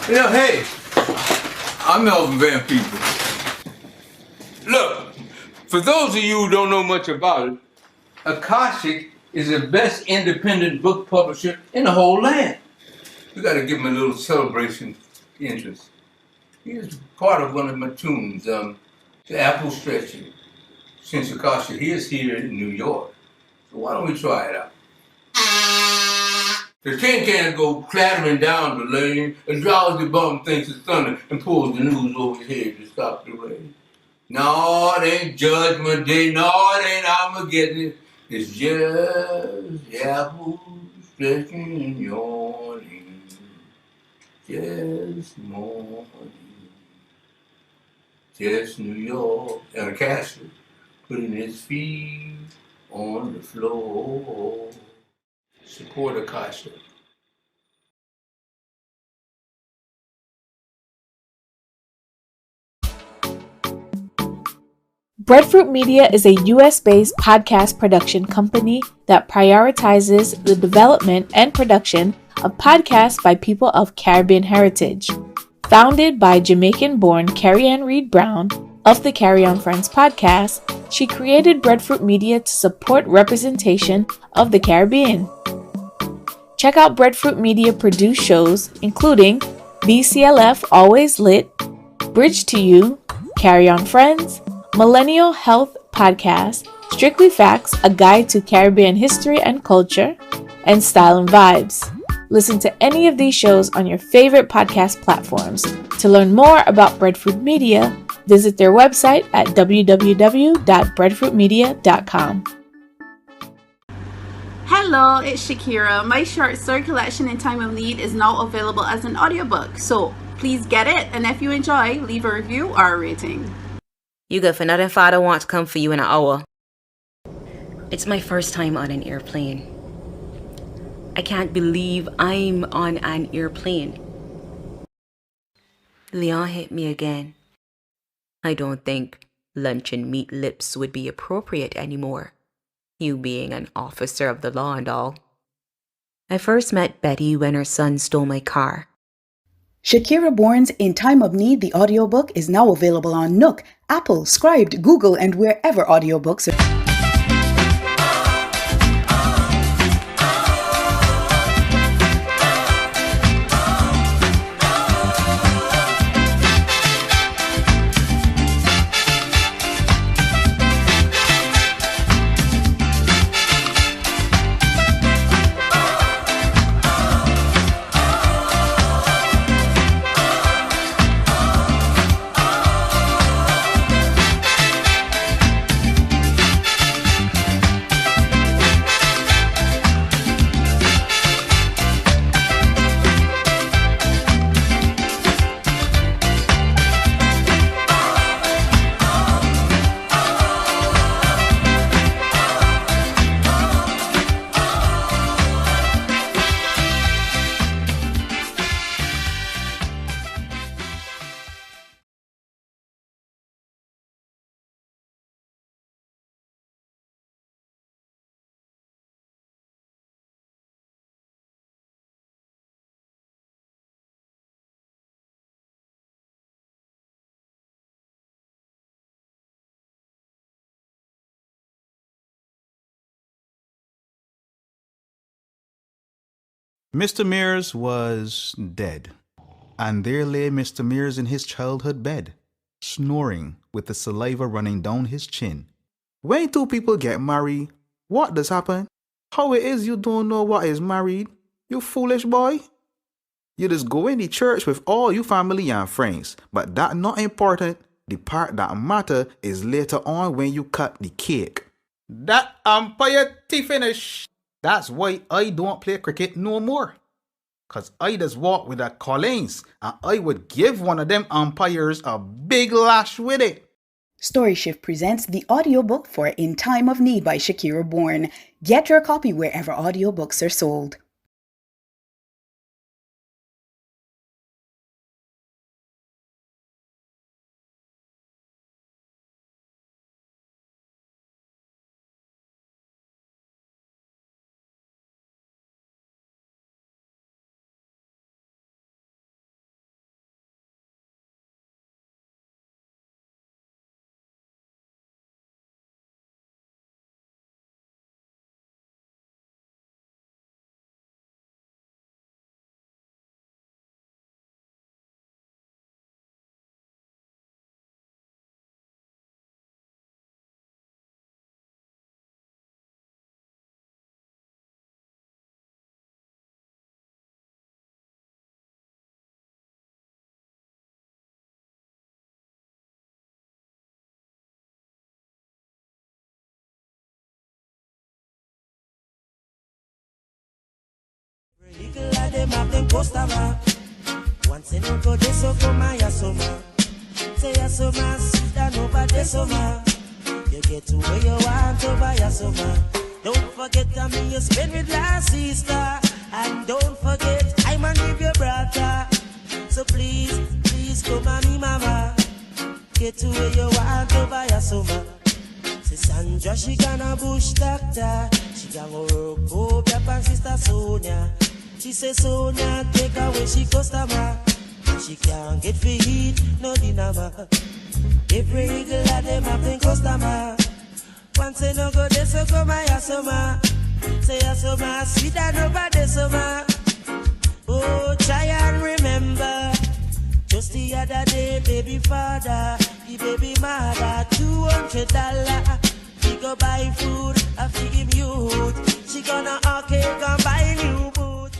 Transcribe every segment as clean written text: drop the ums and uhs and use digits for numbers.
Hey, I'm Melvin Van Peebles. Look, for those of you who don't know much about it, Akashic is the best independent book publisher in the whole land. We gotta give him a little celebration interest. He's part of one of my tunes, the Apple Stretching. Since Akashic is here in New York, so why don't we try it out? The tin can go clattering down the lane, and drowsy bum thinks it's thunder and pulls the news over his head to stop the rain. No, it ain't Judgment Day, no, it ain't Armageddon. It's just the apples stretching and yawning, just morning, just New York, and a castle putting its feet on the floor. Support Akasha. Breadfruit Media is a US-based podcast production company that prioritizes the development and production of podcasts by people of Caribbean heritage. Founded by Jamaican-born Carrie-Ann Reed Brown of the Carry On Friends podcast, she created Breadfruit Media to support representation of the Caribbean. Check out Breadfruit Media produced shows including BCLF Always Lit, Bridge to You, Carry On Friends, Millennial Health Podcast, Strictly Facts, a guide to Caribbean history and culture, and Style and Vibes. Listen to any of these shows on your favorite podcast platforms. To learn more about Breadfruit Media, visit their website at www.breadfruitmedia.com. Hello, it's Shakira. My short story collection In Time of Need is now available as an audiobook, so please get it, and if you enjoy, leave a review or a rating. You good for nothing, father wants to come for you in an hour. It's my first time on an airplane. I can't believe I'm on an airplane. Leon hit me again. I don't think lunch and meat lips would be appropriate anymore, you being an officer of the law and all. I first met Betty when her son stole my car. Shakira Bourne's In Time of Need, the audiobook, is now available on Nook, Apple, Scribd, Google, and wherever audiobooks are. Mr. Mears was dead, and there lay Mr. Mears in his childhood bed, snoring with the saliva running down his chin. When two people get married, what does happen? How it is you don't know what is married, you foolish boy? You just go in the church with all your family and friends, but that not important. The part that matter is later on when you cut the cake. That umpire finish. That's why I don't play cricket no more. Cause I just walk with a Collins and I would give one of them umpires a big lash with it. Storyshift presents the audiobook for In Time of Need by Shakira Bourne. Get your copy wherever audiobooks are sold. them have them customer. Once in a go, they so come my asoma. Say asoma, sit down over the summer. You get to where you want over asoma. Don't forget that me you spend with last sister. And don't forget, I'm a give your brother. So please, please come on me mama. Get to where you want over asoma. Say Sandra, she gonna bush doctor. She gonna work up your pan sister Sonia. She say Sonia, take away she customer. She can't get for eat, no dinner. Every eagle of them have them customer. Once they no go, they so come my asoma. Say asoma, sweet and over the summer. Oh, try and remember. Just the other day, baby father, the baby mother, $200. He go buy food, I feed him youth. She gonna okay, come buy new boot.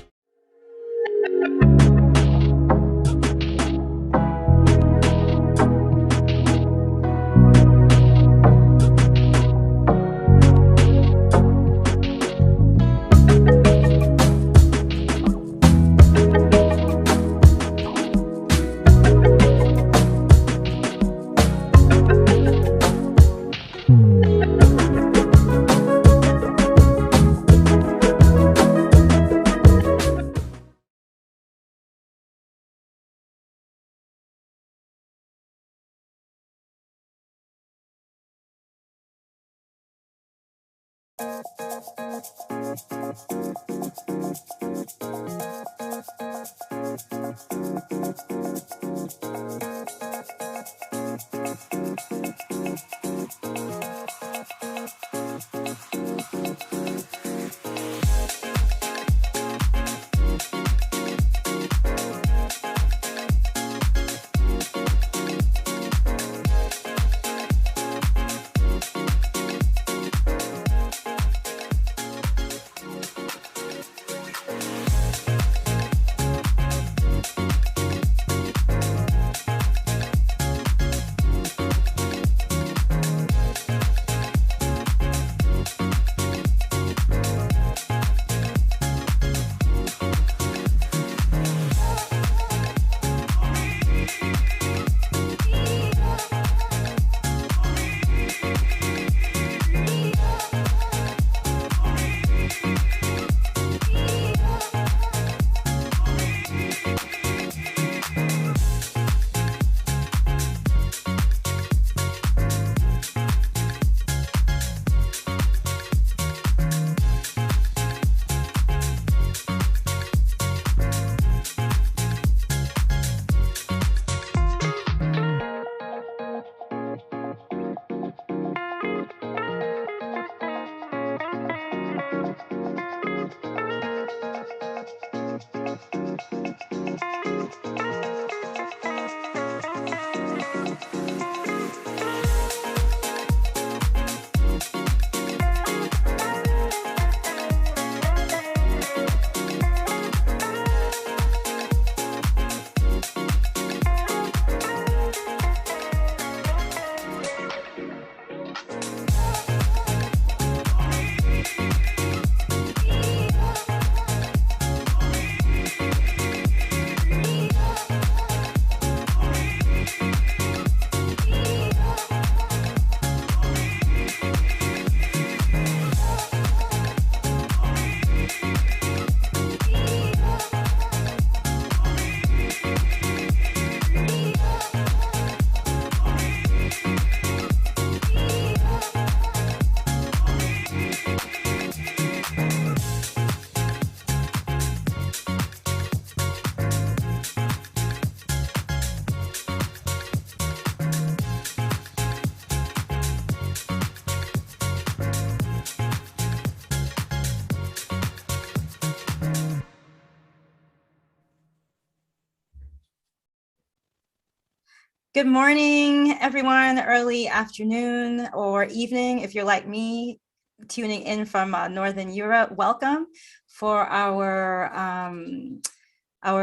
Good morning, everyone, early afternoon or evening. If you're like me, tuning in from Northern Europe, welcome for our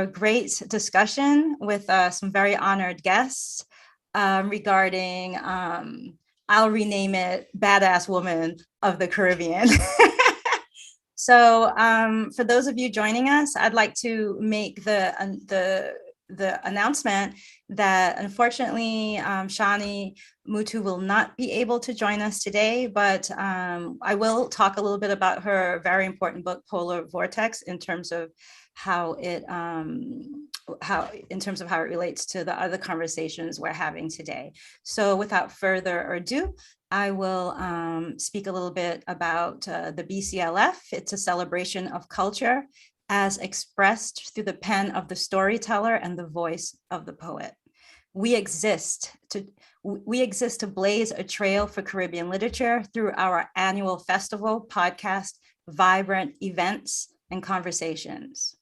great discussion with some very honored guests regarding, I'll rename it Badass Woman of the Caribbean. So for those of you joining us, I'd like to make the announcement that unfortunately Shani Mutu will not be able to join us today, but I will talk a little bit about her very important book, Polar Vortex, in terms of how it relates to the other conversations we're having today. So without further ado, I will speak a little bit about the BCLF. It's a celebration of culture as expressed through the pen of the storyteller and the voice of the poet. We exist to blaze a trail for Caribbean literature through our annual festival, podcast, vibrant events, and conversations.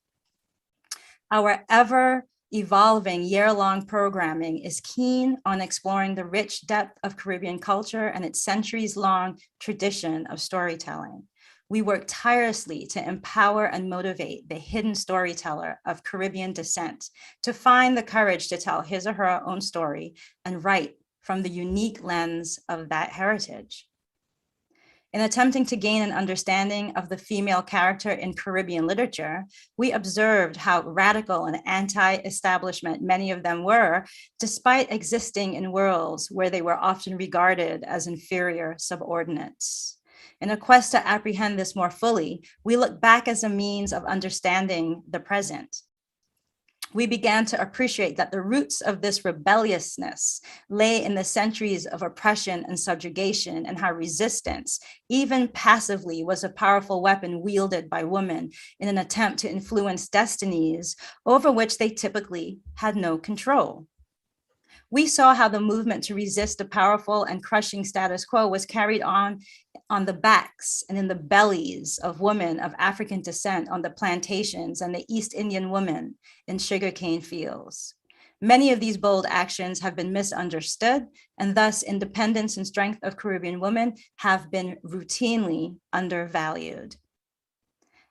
Our ever evolving year-long programming is keen on exploring the rich depth of Caribbean culture and its centuries-long tradition of storytelling. We work tirelessly to empower and motivate the hidden storyteller of Caribbean descent to find the courage to tell his or her own story and write from the unique lens of that heritage. In attempting to gain an understanding of the female character in Caribbean literature, we observed how radical and anti-establishment many of them were, despite existing in worlds where they were often regarded as inferior subordinates. In a quest to apprehend this more fully, we look back as a means of understanding the present. We began to appreciate that the roots of this rebelliousness lay in the centuries of oppression and subjugation, and how resistance, even passively, was a powerful weapon wielded by women in an attempt to influence destinies over which they typically had no control. We saw how the movement to resist the powerful and crushing status quo was carried on the backs and in the bellies of women of African descent on the plantations and the East Indian women in sugarcane fields. Many of these bold actions have been misunderstood, and thus independence and strength of Caribbean women have been routinely undervalued.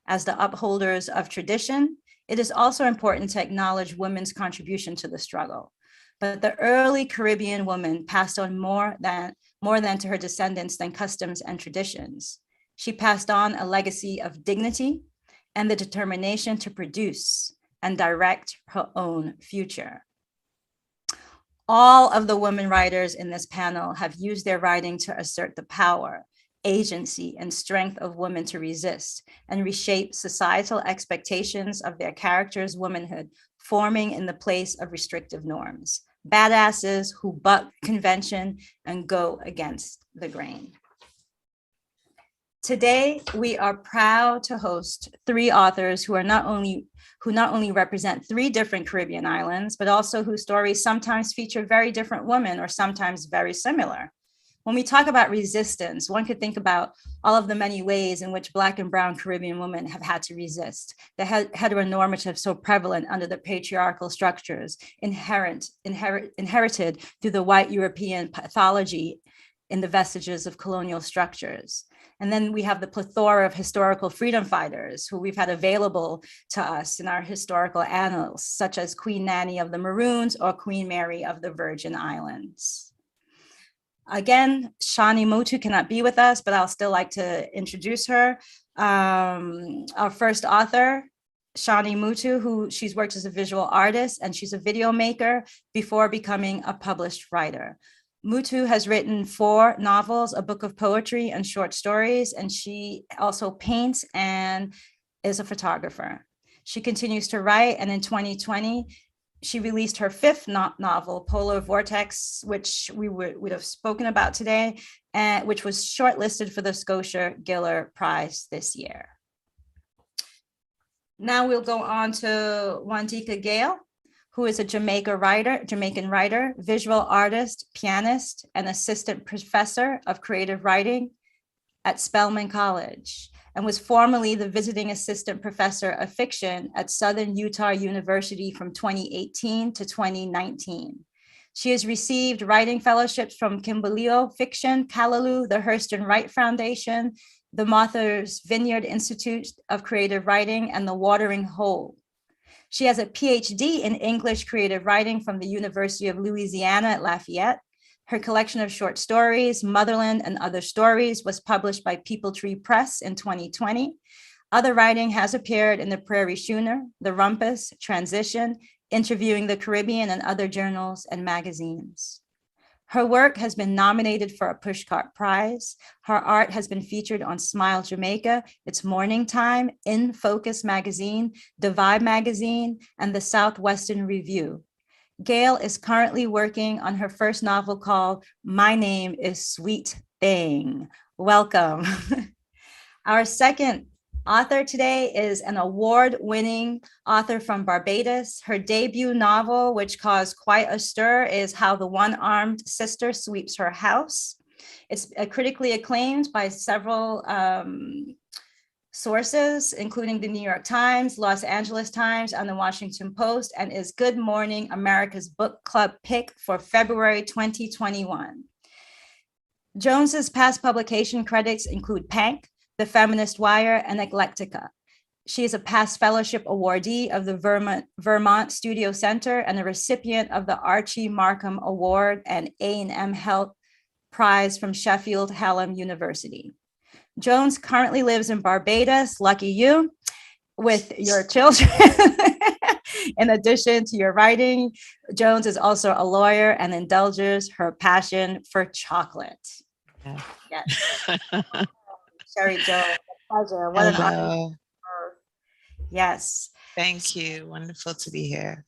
As the upholders of tradition, it is also important to acknowledge women's contribution to the struggle. But the early Caribbean woman passed on more than to her descendants than customs and traditions. She passed on a legacy of dignity and the determination to produce and direct her own future. All of the women writers in this panel have used their writing to assert the power, agency, and strength of women to resist and reshape societal expectations of their characters' womanhood, forming in the place of restrictive norms. Badasses who buck convention and go against the grain. Today, we are proud to host three authors who not only represent three different Caribbean islands, but also whose stories sometimes feature very different women or sometimes very similar. When we talk about resistance, one could think about all of the many ways in which Black and Brown Caribbean women have had to resist, the heteronormative so prevalent under the patriarchal structures inherited through the white European pathology in the vestiges of colonial structures. And then we have the plethora of historical freedom fighters who we've had available to us in our historical annals, such as Queen Nanny of the Maroons or Queen Mary of the Virgin Islands. Again, Shani Mutu cannot be with us, but I'll still like to introduce her. Our first author, Shani Mutu, who she's worked as a visual artist and she's a video maker before becoming a published writer. Mutu has written 4 novels, a book of poetry and short stories, and she also paints and is a photographer. She continues to write, and in 2020, she released her 5th novel, Polar Vortex, which we would have spoken about today, and which was shortlisted for the Scotia Giller Prize this year. Now we'll go on to Wandika Gale, who is a Jamaican writer, visual artist, pianist, and assistant professor of creative writing at Spelman College, and was formerly the visiting assistant professor of fiction at Southern Utah University from 2018 to 2019. She has received writing fellowships from Kimberleo Fiction, Callaloo, the Hurston Wright Foundation, the Martha's Vineyard Institute of Creative Writing, and the Watering Hole. She has a PhD in English creative writing from the University of Louisiana at Lafayette. Her collection of short stories, Motherland and Other Stories, was published by People Tree Press in 2020. Other writing has appeared in the Prairie Schooner, the Rumpus, Transition, Interviewing the Caribbean, and other journals and magazines. Her work has been nominated for a Pushcart Prize. Her art has been featured on Smile Jamaica, It's Morning Time, In Focus Magazine, Divide Magazine, and the Southwestern Review. Gail is currently working on her first novel called My Name is Sweet Thing. Welcome. Our second author today is an award-winning author from Barbados. Her debut novel, which caused quite a stir, is How the One-Armed Sister Sweeps Her House. It's critically acclaimed by several sources, including the New York Times, Los Angeles Times, and the Washington Post, and is Good Morning America's Book Club pick for February 2021. Jones's past publication credits include Pank, The Feminist Wire, and Eclectica. She is a past fellowship awardee of the Vermont Studio Center and a recipient of the Archie Markham Award and A&M Health Prize from Sheffield Hallam University. Jones currently lives in Barbados, lucky you, with your children. In addition to your writing, Jones is also a lawyer and indulges her passion for chocolate. Yeah. Yes. Sherry Jones, a pleasure. What an honor. Hello. Yes. Thank you. Wonderful to be here.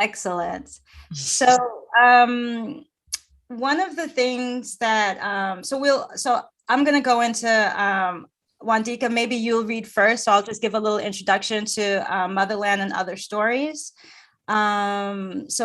Excellent. So one of the things that so I'm going to go into Wandika. Maybe you'll read first. So I'll just give a little introduction to Motherland and Other Stories. So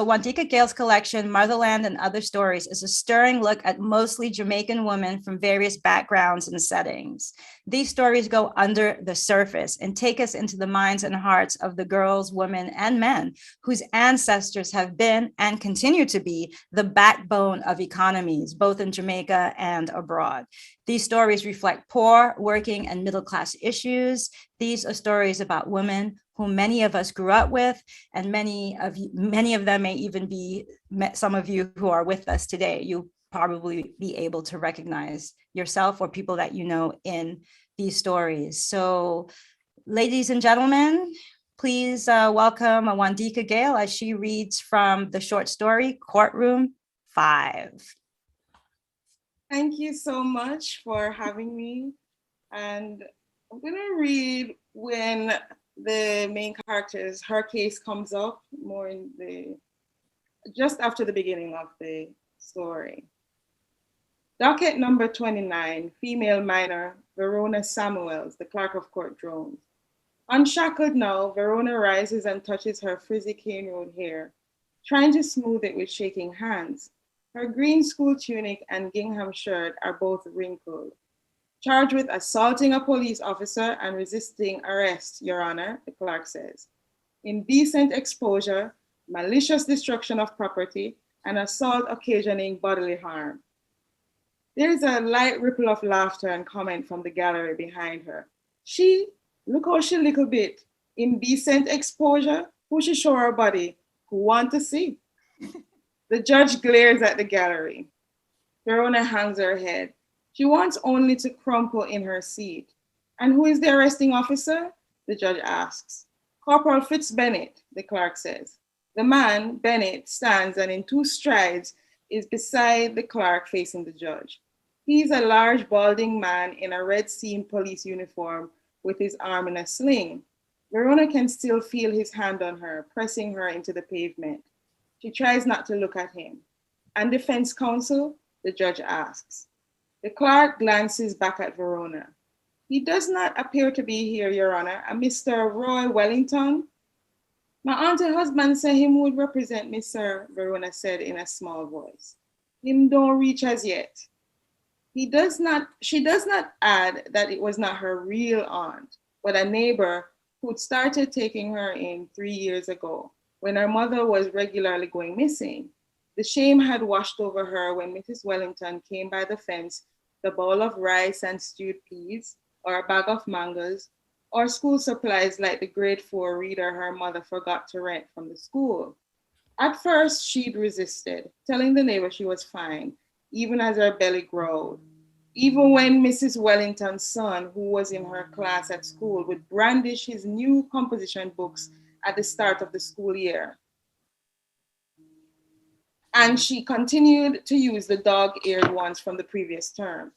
Wandika Gale's collection, Motherland and Other Stories, is a stirring look at mostly Jamaican women from various backgrounds and settings. These stories go under the surface and take us into the minds and hearts of the girls, women, and men whose ancestors have been and continue to be the backbone of economies, both in Jamaica and abroad. These stories reflect poor, working, and middle-class issues. These are stories about women whom many of us grew up with, and many of them may even be some of you who are with us today. You'll probably be able to recognize yourself or people that you know in these stories. So, ladies and gentlemen, please welcome Wandika Gale as she reads from the short story, Courtroom 5. Thank you so much for having me. And I'm going to read when the main characters, her case comes up more in just after the beginning of the story. Docket number 29, female minor, Verona Samuels, the clerk of court drones. Unshackled now, Verona rises and touches her frizzy cane road hair, trying to smooth it with shaking hands. Her green school tunic and gingham shirt are both wrinkled. Charged with assaulting a police officer and resisting arrest, Your Honor, the clerk says. Indecent exposure, malicious destruction of property, and assault occasioning bodily harm. There is a light ripple of laughter and comment from the gallery behind her. She, look how she little bit. Indecent exposure, who she show her body, who want to see. The judge glares at the gallery. Verona hangs her head. She wants only to crumple in her seat. And who is the arresting officer? The judge asks. Corporal Fitzbennett, the clerk says. The man, Bennett, stands and in 2 strides is beside the clerk facing the judge. He's a large, balding man in a red seamed police uniform with his arm in a sling. Verona can still feel his hand on her, pressing her into the pavement. She tries not to look at him. And defense counsel? The judge asks. The clerk glances back at Verona. He does not appear to be here, Your Honor. A Mr. Roy Wellington? My aunt and husband said him would represent me, sir, Verona said in a small voice. Him don't reach as yet. She does not add that it was not her real aunt, but a neighbor who'd started taking her in 3 years ago when her mother was regularly going missing. The shame had washed over her when Mrs. Wellington came by the fence, the bowl of rice and stewed peas, or a bag of mangoes, or school supplies like the grade 4 reader her mother forgot to rent from the school. At first, she'd resisted, telling the neighbor she was fine, even as her belly growled. Even when Mrs. Wellington's son, who was in her class at school, would brandish his new composition books at the start of the school year. And she continued to use the dog-eared ones from the previous term.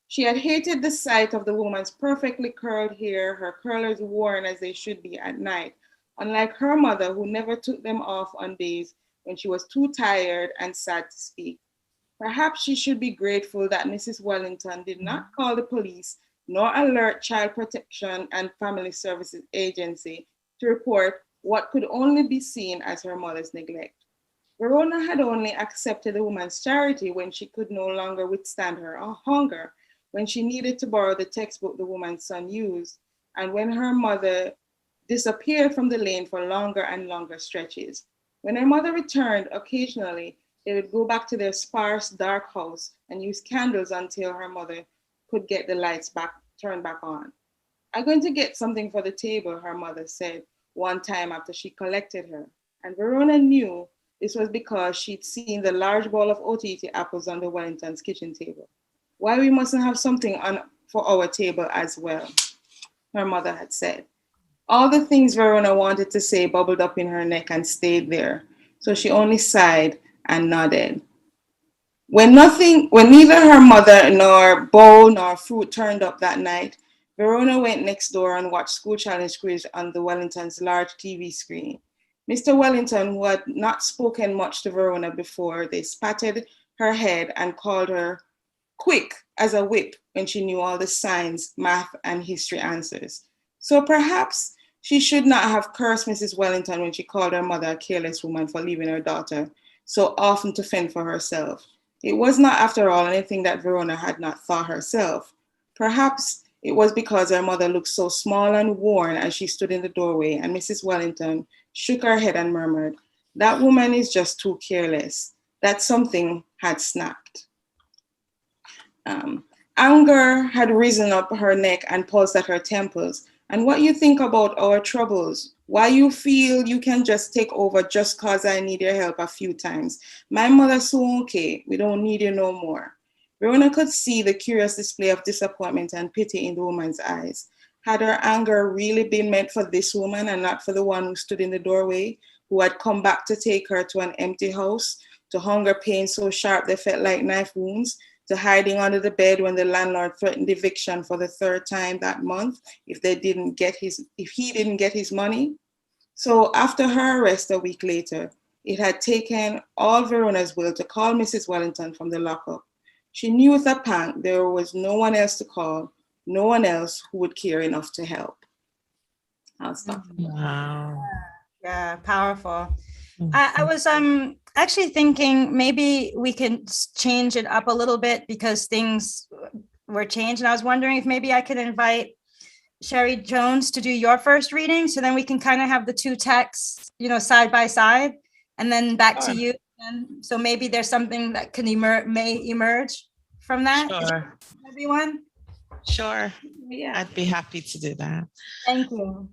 She had hated the sight of the woman's perfectly curled hair, her curlers worn as they should be at night, unlike her mother, who never took them off on days when she was too tired and sad to speak. Perhaps she should be grateful that Mrs. Wellington did not call the police nor alert Child Protection and Family Services Agency to report what could only be seen as her mother's neglect. Verona had only accepted the woman's charity when she could no longer withstand her hunger, when she needed to borrow the textbook the woman's son used, and when her mother disappeared from the lane for longer and longer stretches. When her mother returned occasionally, they would go back to their sparse, dark house and use candles until her mother could get the lights turned back on. "I'm going to get something for the table," her mother said one time after she collected her. And Verona knew this was because she'd seen the large bowl of OTT apples on the Wellington's kitchen table. "Why we mustn't have something on for our table as well," her mother had said. All the things Verona wanted to say bubbled up in her neck and stayed there, so she only sighed and nodded. When neither her mother nor bowl nor fruit turned up that night, Verona went next door and watched School Challenge quiz on the Wellington's large TV screen. Mr. Wellington, who had not spoken much to Verona before, they patted her head and called her quick as a whip when she knew all the science, math, and history answers. So perhaps she should not have cursed Mrs. Wellington when she called her mother a careless woman for leaving her daughter so often to fend for herself. It was not, after all, anything that Verona had not thought herself. Perhaps it was because her mother looked so small and worn as she stood in the doorway, and Mrs. Wellington shook her head and murmured, "That woman is just too careless," that something had snapped. Anger had risen up her neck and pulsed at her temples. "And what you think about our troubles? Why you feel you can just take over just cause I need your help a few times? My mother's so okay. We don't need you no more." Verona could see the curious display of disappointment and pity in the woman's eyes. Had her anger really been meant for this woman and not for the one who stood in the doorway, who had come back to take her to an empty house, to hunger pains so sharp they felt like knife wounds, to hiding under the bed when the landlord threatened eviction for the third time that month if he didn't get his money? So after her arrest a week later, it had taken all Verona's will to call Mrs. Wellington from the lockup. She knew with a pang there was no one else to call, no one else who would care enough to help. I'll stop. Wow. Yeah, powerful. I was actually thinking maybe we can change it up a little bit because things were changed. And I was wondering if maybe I could invite Sherry Jones to do your first reading. So then we can kind of have the two texts, side by side, and then back to you. And so maybe there's something that can may emerge from that. Sure. Everyone? Sure. Yeah. I'd be happy to do that. Thank you.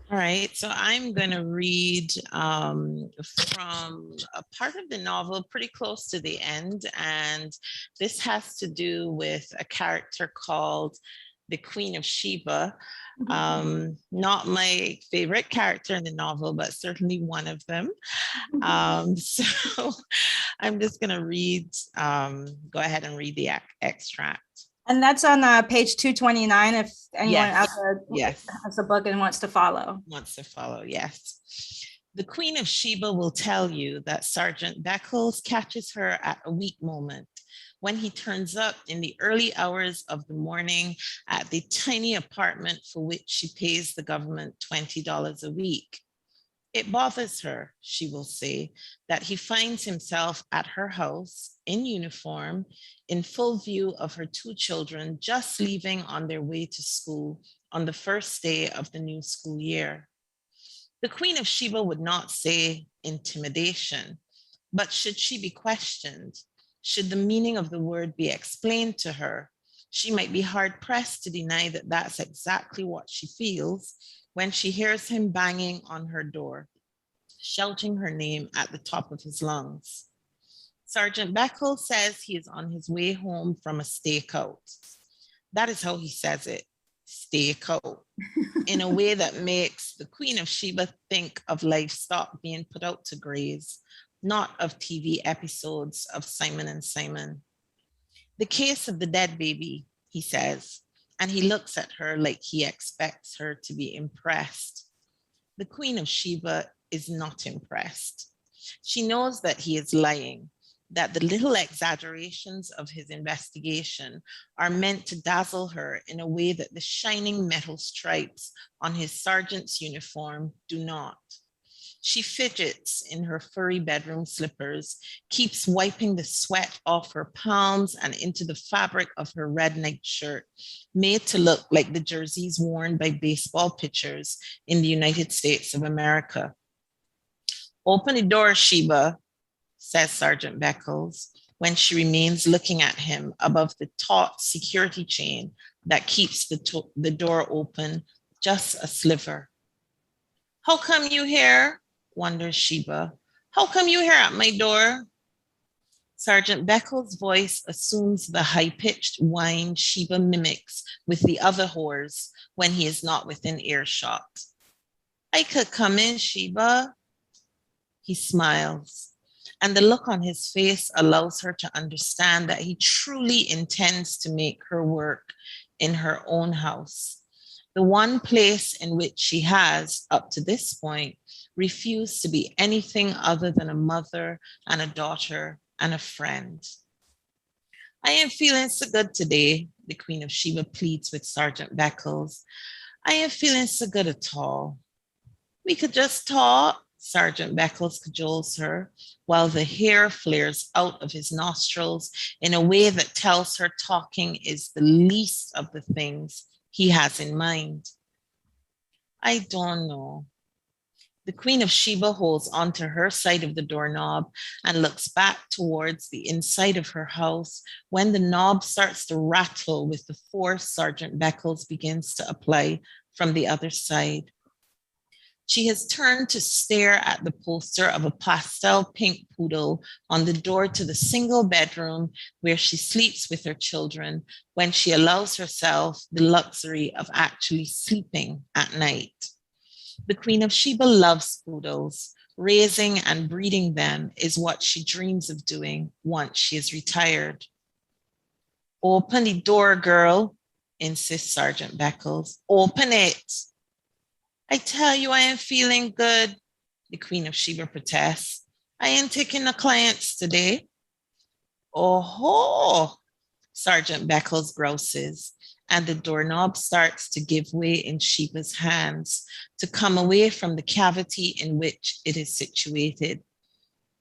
All right, so I'm going to read from a part of the novel pretty close to the end, and this has to do with a character called the Queen of Sheba. Not my favorite character in the novel, but certainly one of them. So I'm just going to go ahead and read the extract. And that's on page 229 if anyone out there has a book and wants to follow. Yes. The Queen of Sheba will tell you that Sergeant Beckles catches her at a weak moment when he turns up in the early hours of the morning at the tiny apartment for which she pays the government $20 a week. It bothers her, she will say, that he finds himself at her house in uniform, in full view of her two children just leaving on their way to school on the first day of the new school year. The Queen of Sheba would not say intimidation, but should she be questioned, should the meaning of the word be explained to her, she might be hard-pressed to deny that that's exactly what she feels when she hears him banging on her door, shouting her name at the top of his lungs. Sergeant Beckles says he is on his way home from a stakeout. That is how he says it, stakeout, in a way that makes the Queen of Sheba think of livestock being put out to graze, not of TV episodes of Simon and Simon. The case of the dead baby, he says, and he looks at her like he expects her to be impressed. The Queen of Sheba is not impressed. She knows that he is lying, that the little exaggerations of his investigation are meant to dazzle her in a way that the shining metal stripes on his sergeant's uniform do not. She fidgets in her furry bedroom slippers, keeps wiping the sweat off her palms and into the fabric of her red nightshirt, made to look like the jerseys worn by baseball pitchers in the United States of America. Open the door, Sheba, says Sergeant Beckles, when she remains looking at him above the taut security chain that keeps the door open just a sliver. How come you here? Wonders Sheba. How come you here at my door? Sergeant Beckles' voice assumes the high-pitched whine Sheba mimics with the other whores when he is not within earshot. I could come in, Sheba. He smiles, and the look on his face allows her to understand that he truly intends to make her work in her own house, the one place in which she has, up to this point, refused to be anything other than a mother and a daughter and a friend. I am feeling so good today, the Queen of Sheba pleads with Sergeant Beckles. I am feeling so good at all. We could just talk, Sergeant Beckles cajoles her, while the hair flares out of his nostrils in a way that tells her talking is the least of the things he has in mind. I don't know. The Queen of Sheba holds onto her side of the doorknob and looks back towards the inside of her house when the knob starts to rattle with the force Sergeant Beckles begins to apply from the other side. She has turned to stare at the poster of a pastel pink poodle on the door to the single bedroom where she sleeps with her children when she allows herself the luxury of actually sleeping at night. The Queen of Sheba loves poodles. Raising and breeding them is what she dreams of doing once she is retired. Open the door, girl, insists Sergeant Beckles. Open it. I tell you, I am feeling good, the Queen of Sheba protests. I ain't taking no clients today. Oh, Sergeant Beckles grouses, and the doorknob starts to give way in Sheba's hands to come away from the cavity in which it is situated.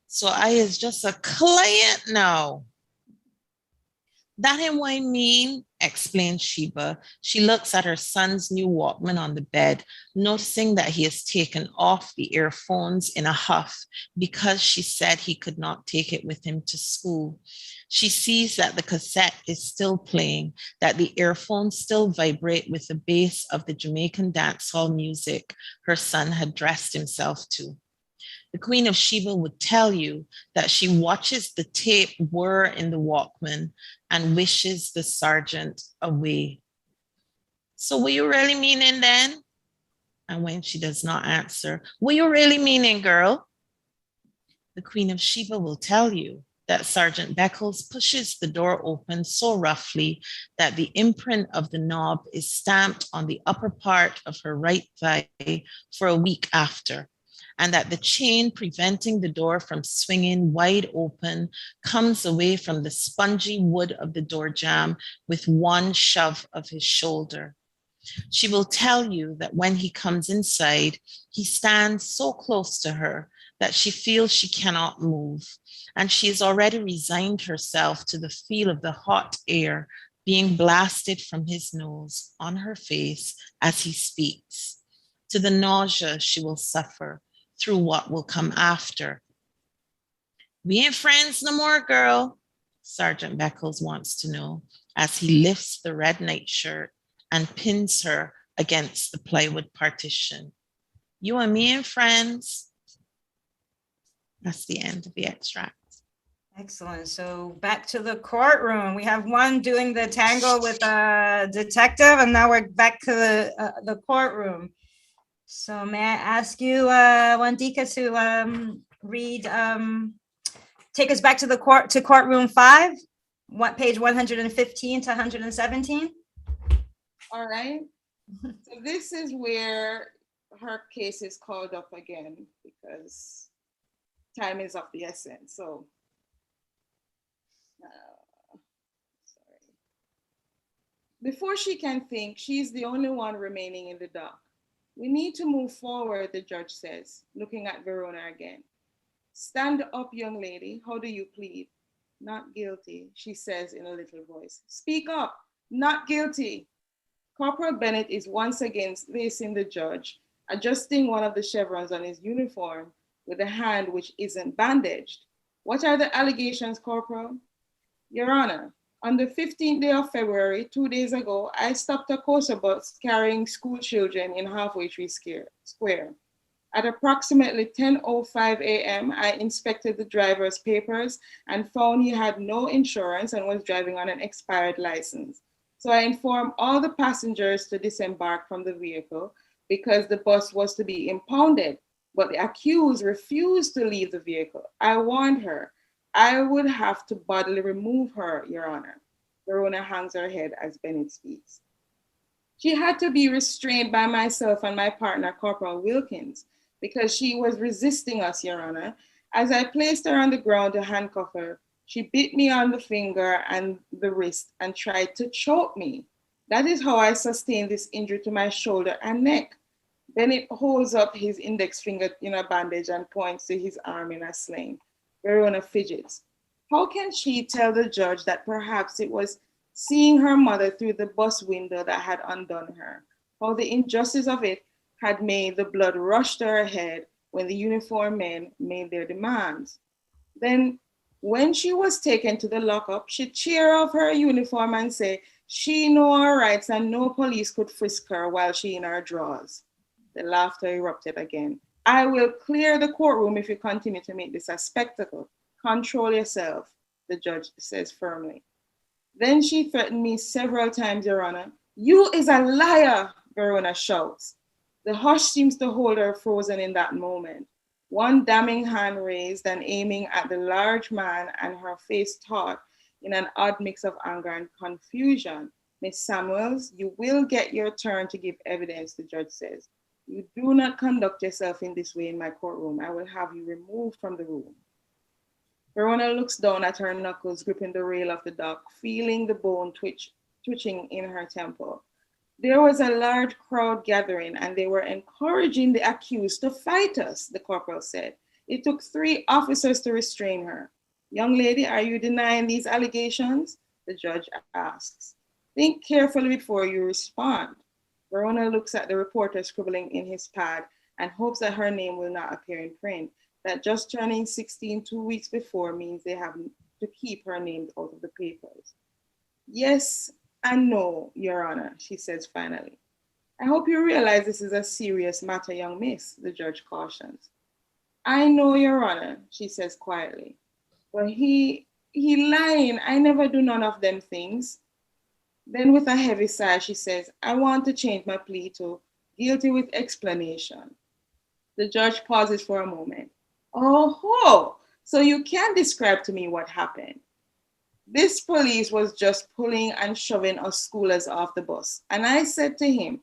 So I is just a client now. That ain't what I mean, explains Sheba. She looks at her son's new Walkman on the bed, noticing that he has taken off the earphones in a huff because she said he could not take it with him to school. She sees that the cassette is still playing, that the earphones still vibrate with the bass of the Jamaican dancehall music her son had dressed himself to. The Queen of Sheba would tell you that she watches the tape whir in the Walkman and wishes the sergeant away. So what you really meaning then? And when she does not answer, what you really meaning, girl? The Queen of Sheba will tell you that Sergeant Beckles pushes the door open so roughly that the imprint of the knob is stamped on the upper part of her right thigh for a week after, and that the chain preventing the door from swinging wide open comes away from the spongy wood of the door jamb with one shove of his shoulder. She will tell you that when he comes inside, he stands so close to her that she feels she cannot move, and she has already resigned herself to the feel of the hot air being blasted from his nose on her face as he speaks, to the nausea she will suffer through what will come after. We ain't friends no more, girl, Sergeant Beckles wants to know as he lifts the red nightshirt and pins her against the plywood partition. You and me ain't friends. That's the end of the extract. Excellent. So back to the courtroom. We have one doing the tango with a detective, and now we're back to the courtroom. So may I ask you, Wandika, to read, take us back to the courtroom 5, what page 115 to 117? All right. So this is where her case is called up again because time is of the essence. So, sorry. Before she can think, she's the only one remaining in the dock. We need to move forward, the judge says, looking at Verona again. Stand up, young lady. How do you plead? Not guilty, she says in a little voice. Speak up. Not guilty. Corporal Bennett is once again facing the judge, adjusting one of the chevrons on his uniform with a hand which isn't bandaged. What are the allegations, Corporal? Your Honor, on the 15th day of February, 2 days ago, I stopped a coaster bus carrying school children in Halfway Tree Square. At approximately 10:05 a.m., I inspected the driver's papers and found he had no insurance and was driving on an expired license. So I informed all the passengers to disembark from the vehicle because the bus was to be impounded, but the accused refused to leave the vehicle. I warned her I would have to bodily remove her, Your Honor. Verona hangs her head as Bennett speaks. She had to be restrained by myself and my partner, Corporal Wilkins, because she was resisting us, Your Honor. As I placed her on the ground to handcuff her, she bit me on the finger and the wrist and tried to choke me. That is how I sustained this injury to my shoulder and neck. Bennett holds up his index finger in a bandage and points to his arm in a sling. Verona fidgets. How can she tell the judge that perhaps it was seeing her mother through the bus window that had undone her? How the injustice of it had made the blood rush to her head when the uniformed men made their demands. Then, when she was taken to the lockup, she'd tear off her uniform and say she knew her rights and no police could frisk her while she in her drawers. The laughter erupted again. I will clear the courtroom if you continue to make this a spectacle. Control yourself, the judge says firmly. Then she threatened me several times, Your Honor. You is a liar, Verona shouts. The hush seems to hold her frozen in that moment. One damning hand raised and aiming at the large man, and her face taut in an odd mix of anger and confusion. Miss Samuels, you will get your turn to give evidence, the judge says. You do not conduct yourself in this way in my courtroom. I will have you removed from the room. Verona looks down at her knuckles gripping the rail of the dock, feeling the bone twitching in her temple. There was a large crowd gathering and they were encouraging the accused to fight us, the corporal said. It took 3 officers to restrain her. Young lady, are you denying these allegations? The judge asks. Think carefully before you respond. Verona looks at the reporter scribbling in his pad and hopes that her name will not appear in print, that just turning 16 2 weeks before means they have to keep her name out of the papers. Yes and no, Your Honor, she says finally. I hope you realize this is a serious matter, young miss, the judge cautions. I know, Your Honor, she says quietly, but he lying. I never do none of them things. Then with a heavy sigh, she says, I want to change my plea to guilty with explanation. The judge pauses for a moment. Oh, so you can describe to me what happened. This police was just pulling and shoving us schoolers off the bus. And I said to him,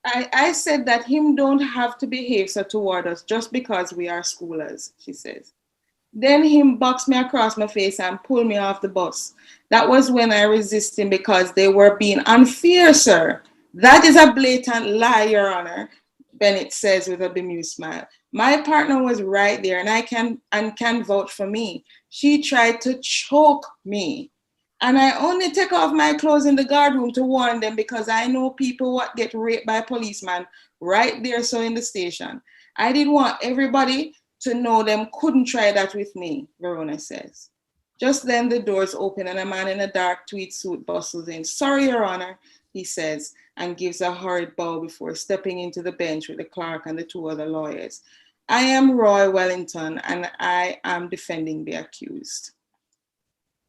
I said that him don't have to behave so toward us just because we are schoolers, she says. Then him boxed me across my face and pulled me off the bus. That was when I resisted him because they were being unfair, sir. That is a blatant lie, Your Honor, Bennett says with a bemused smile. My partner was right there and can vouch for me. She tried to choke me. And I only take off my clothes in the guard room to warn them because I know people what get raped by policemen right there so in the station. I didn't want everybody to know them couldn't try that with me, Verona says. Just then the doors open and a man in a dark tweed suit bustles in. Sorry, Your Honor, he says, and gives a hurried bow before stepping into the bench with the clerk and the 2 other lawyers. I am Roy Wellington and I am defending the accused.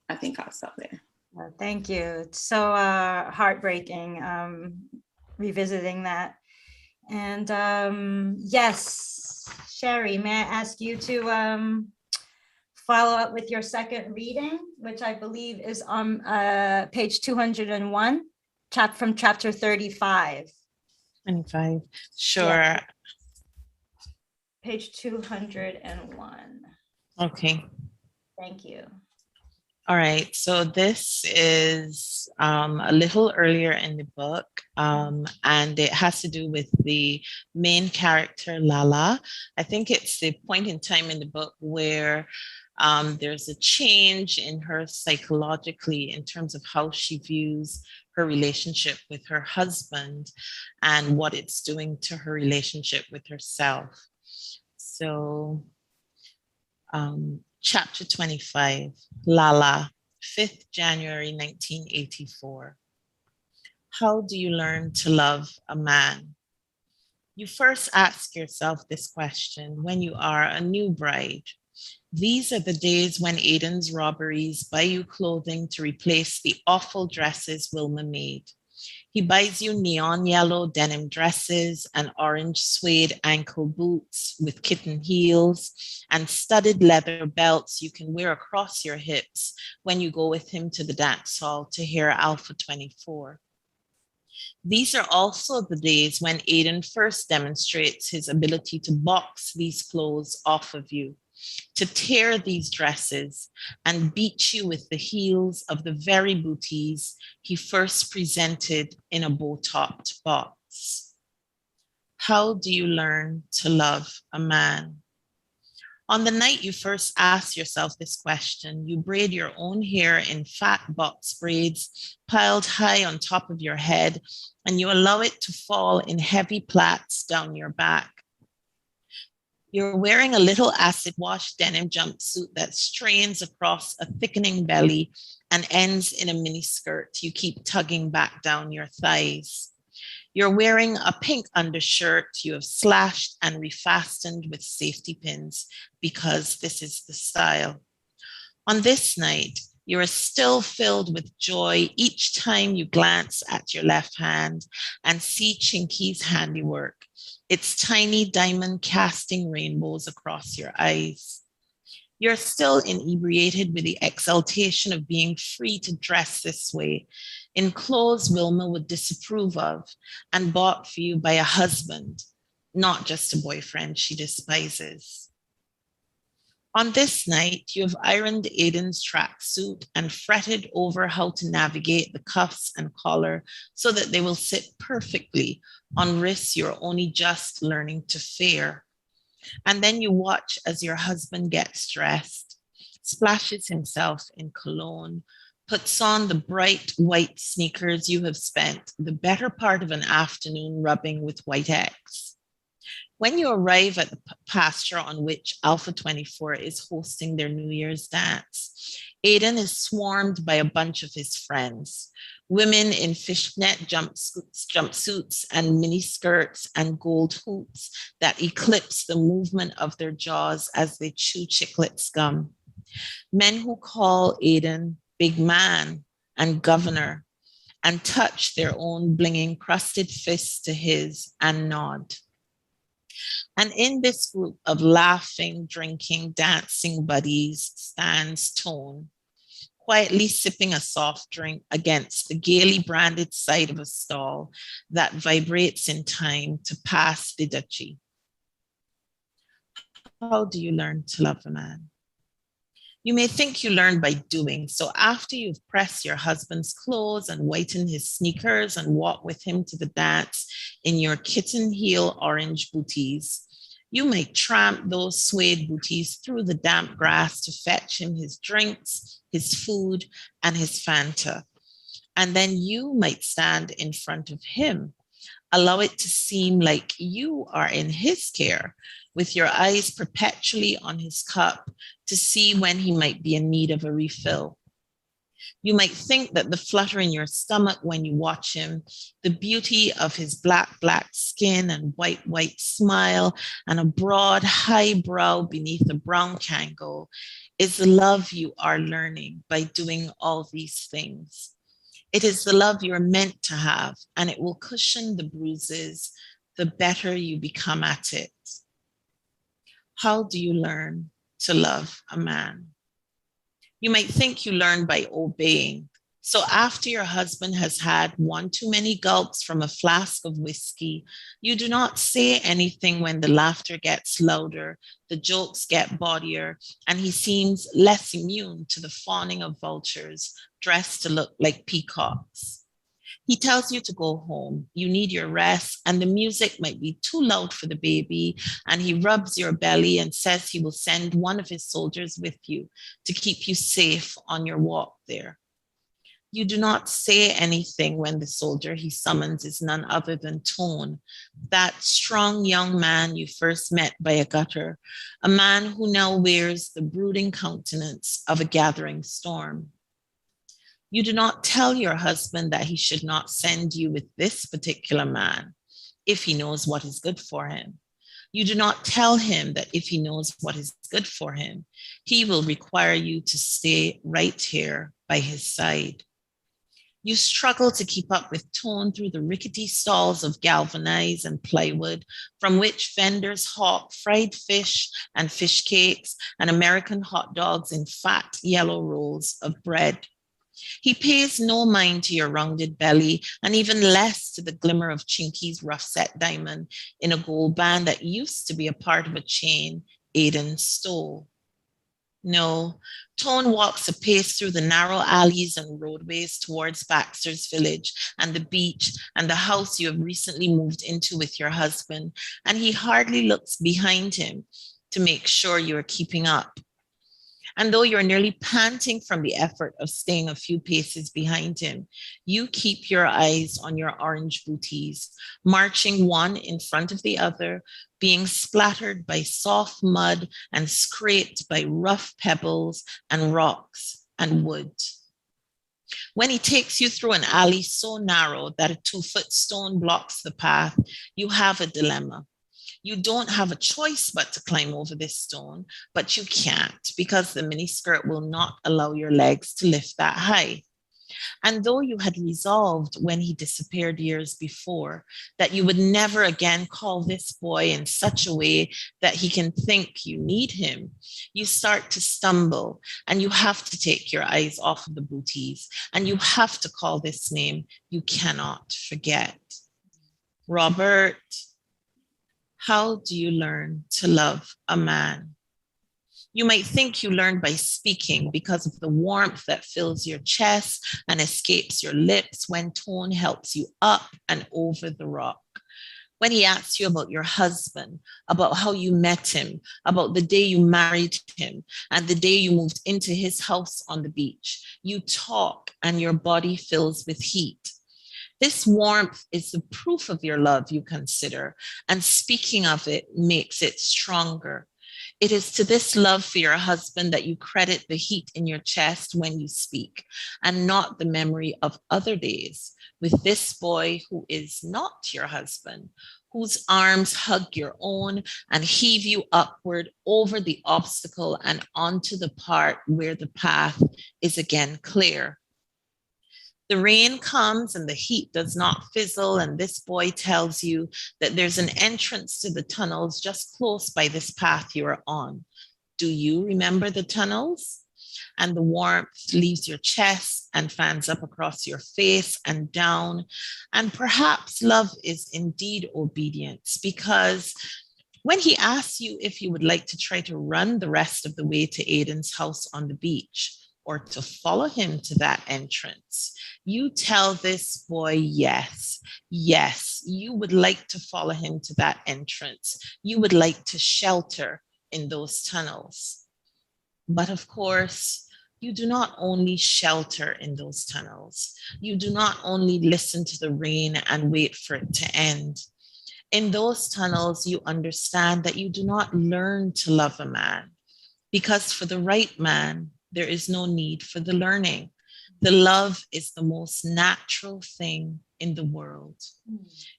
I think I'll stop there. Thank you. It's so heartbreaking revisiting that. And yes, Sherry, may I ask you to follow up with your second reading, which I believe is on page 201, from chapter 35. 25. Sure. Yeah. Page 201. Okay. Thank you. All right, so this is a little earlier in the book, and it has to do with the main character, Lala. I think it's the point in time in the book where there's a change in her psychologically in terms of how she views her relationship with her husband and what it's doing to her relationship with herself. So, chapter 25, Lala, 5th January 1984. How do you learn to love a man? You first ask yourself this question when you are a new bride. These are the days when Aiden's robberies buy you clothing to replace the awful dresses Wilma made. He buys you neon yellow denim dresses and orange suede ankle boots with kitten heels and studded leather belts you can wear across your hips when you go with him to the dance hall to hear Alpha 24. These are also the days when Aiden first demonstrates his ability to box these clothes off of you, to tear these dresses and beat you with the heels of the very booties he first presented in a bow-topped box. How do you learn to love a man? On the night you first ask yourself this question, you braid your own hair in fat box braids piled high on top of your head, and you allow it to fall in heavy plaits down your back. You're wearing a little acid wash denim jumpsuit that strains across a thickening belly and ends in a mini skirt you keep tugging back down your thighs. You're wearing a pink undershirt you have slashed and refastened with safety pins because this is the style. On this night, you are still filled with joy each time you glance at your left hand and see Chinky's handiwork, its tiny diamond casting rainbows across your eyes. You're still inebriated with the exaltation of being free to dress this way, in clothes Wilma would disapprove of and bought for you by a husband, not just a boyfriend she despises. On this night, you have ironed Aiden's tracksuit and fretted over how to navigate the cuffs and collar so that they will sit perfectly on wrists you're only just learning to fear. And then you watch as your husband gets dressed, splashes himself in cologne, puts on the bright white sneakers you have spent the better part of an afternoon rubbing with White X. When you arrive at the pasture on which Alpha 24 is hosting their New Year's dance, Aiden is swarmed by a bunch of his friends, women in fishnet jumpsuits and mini skirts and gold hoops that eclipse the movement of their jaws as they chew chiclets gum. Men who call Aiden Big Man and Governor and touch their own blinging crusted fists to his and nod. And in this group of laughing, drinking, dancing buddies stands Tone, quietly sipping a soft drink against the gaily branded side of a stall that vibrates in time to pass the duchy. How do you learn to love a man? You may think you learn by doing. So after you've pressed your husband's clothes and whitened his sneakers and walked with him to the dance in your kitten heel orange booties, you might tramp those suede booties through the damp grass to fetch him his drinks, his food, and his Fanta. And then you might stand in front of him, allow it to seem like you are in his care, with your eyes perpetually on his cup to see when he might be in need of a refill. You might think that the flutter in your stomach when you watch him, the beauty of his black skin and white smile, and a broad, high brow beneath a brown Kango, is the love you are learning by doing all these things. It is the love you're meant to have, and it will cushion the bruises the better you become at it. How do you learn to love a man? You might think you learn by obeying. So after your husband has had one too many gulps from a flask of whiskey, you do not say anything when the laughter gets louder, the jokes get bawdier, and he seems less immune to the fawning of vultures dressed to look like peacocks. He tells you to go home. You need your rest, and the music might be too loud for the baby. And he rubs your belly and says he will send one of his soldiers with you to keep you safe on your walk there. You do not say anything when the soldier he summons is none other than Tone, that strong young man you first met by a gutter, a man who now wears the brooding countenance of a gathering storm. You do not tell your husband that he should not send you with this particular man if he knows what is good for him. You do not tell him that if he knows what is good for him, he will require you to stay right here by his side. You struggle to keep up with Tone through the rickety stalls of galvanized and plywood from which vendors hawk fried fish and fish cakes and American hot dogs in fat yellow rolls of bread. He pays no mind to your rounded belly, and even less to the glimmer of Chinky's rough-set diamond in a gold band that used to be a part of a chain Aiden stole. No, Tone walks apace through the narrow alleys and roadways towards Baxter's village and the beach and the house you have recently moved into with your husband, and he hardly looks behind him to make sure you are keeping up. And though you're nearly panting from the effort of staying a few paces behind him, you keep your eyes on your orange booties, marching one in front of the other, being splattered by soft mud and scraped by rough pebbles and rocks and wood. When he takes you through an alley so narrow that a 2-foot stone blocks the path, you have a dilemma. You don't have a choice but to climb over this stone, but you can't because the miniskirt will not allow your legs to lift that high. And though you had resolved when he disappeared years before that you would never again call this boy in such a way that he can think you need him, you start to stumble and you have to take your eyes off of the booties and you have to call this name you cannot forget. Robert. How do you learn to love a man? You might think you learn by speaking because of the warmth that fills your chest and escapes your lips when Tone helps you up and over the rock. When he asks you about your husband, about how you met him, about the day you married him, and the day you moved into his house on the beach, you talk and your body fills with heat. This warmth is the proof of your love, you consider, and speaking of it makes it stronger. It is to this love for your husband that you credit the heat in your chest when you speak, and not the memory of other days with this boy who is not your husband, whose arms hug your own and heave you upward over the obstacle and onto the part where the path is again clear. The rain comes and the heat does not fizzle, and this boy tells you that there's an entrance to the tunnels just close by this path you are on. Do you remember the tunnels? And the warmth leaves your chest and fans up across your face and down. And perhaps love is indeed obedience, because when he asks you if you would like to try to run the rest of the way to Aiden's house on the beach, or to follow him to that entrance, you tell this boy yes, you would like to follow him to that entrance. You would like to shelter in those tunnels. But of course, you do not only shelter in those tunnels. You do not only listen to the rain and wait for it to end. In those tunnels, you understand that you do not learn to love a man, because for the right man, there is no need for the learning. The love is the most natural thing in the world.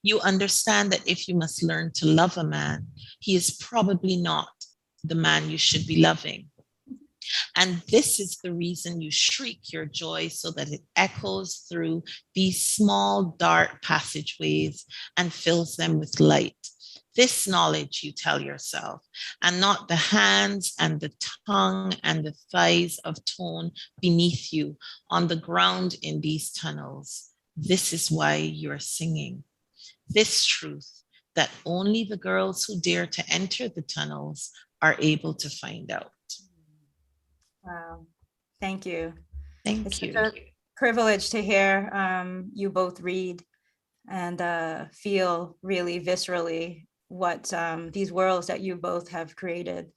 You understand that if you must learn to love a man, he is probably not the man you should be loving. And this is the reason you shriek your joy so that it echoes through these small, dark passageways and fills them with light. This knowledge you tell yourself, and not the hands and the tongue and the thighs of tone beneath you on the ground in these tunnels. This is why you're singing. This truth that only the girls who dare to enter the tunnels are able to find out. Wow. Thank you. Thank you. It's such a privilege to hear you both read and feel really viscerally what these worlds that you both have created.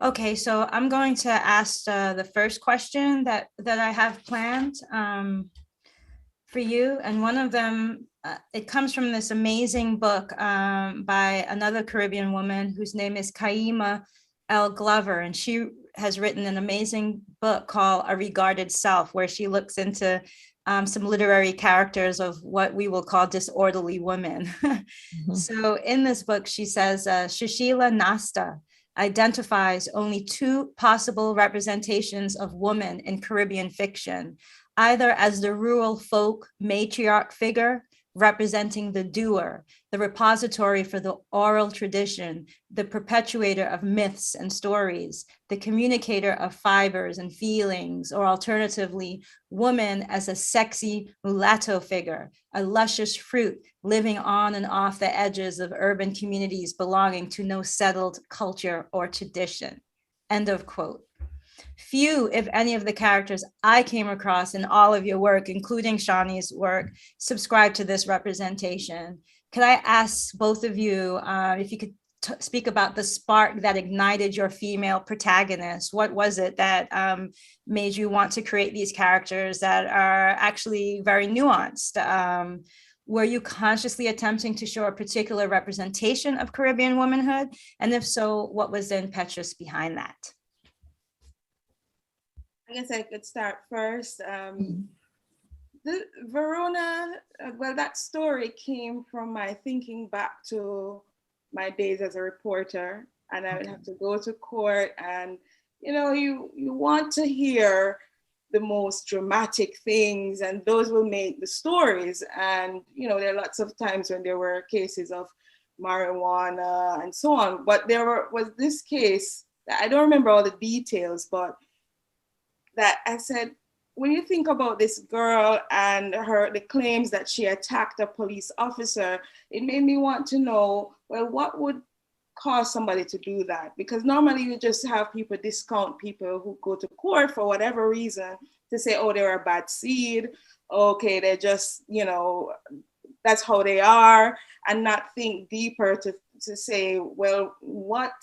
Okay, so I'm going to ask the first question that I have planned for you. And one of them, it comes from this amazing book by another Caribbean woman whose name is Kaima L. Glover. And she has written an amazing book called A Regarded Self, where she looks into some literary characters of what we will call disorderly women. So in this book, she says, Sushila Nasta identifies only two possible representations of woman in Caribbean fiction, either as the rural folk matriarch figure representing the doer, the repository for the oral tradition, the perpetuator of myths and stories, the communicator of fibers and feelings, or alternatively, woman as a sexy mulatto figure, a luscious fruit living on and off the edges of urban communities belonging to no settled culture or tradition. End of quote. Few, if any, of the characters I came across in all of your work, including Shawnee's work, subscribe to this representation. Could I ask both of you if you could speak about the spark that ignited your female protagonists? What was it that made you want to create these characters that are actually very nuanced? Were you consciously attempting to show a particular representation of Caribbean womanhood? And if so, what was the impetus behind that? I guess I could start first. The Verona, well, that story came from my thinking back to my days as a reporter, and I would have to go to court, and you want to hear the most dramatic things, and those will make the stories. And there are lots of times when there were cases of marijuana and so on, but was this case that I don't remember all the details, but that I said, when you think about this girl and the claims that she attacked a police officer, it made me want to know, well, what would cause somebody to do that? Because normally you just have people discount people who go to court for whatever reason to say, oh, they're a bad seed. Okay, they're just, that's how they are, and not think deeper to say, well, what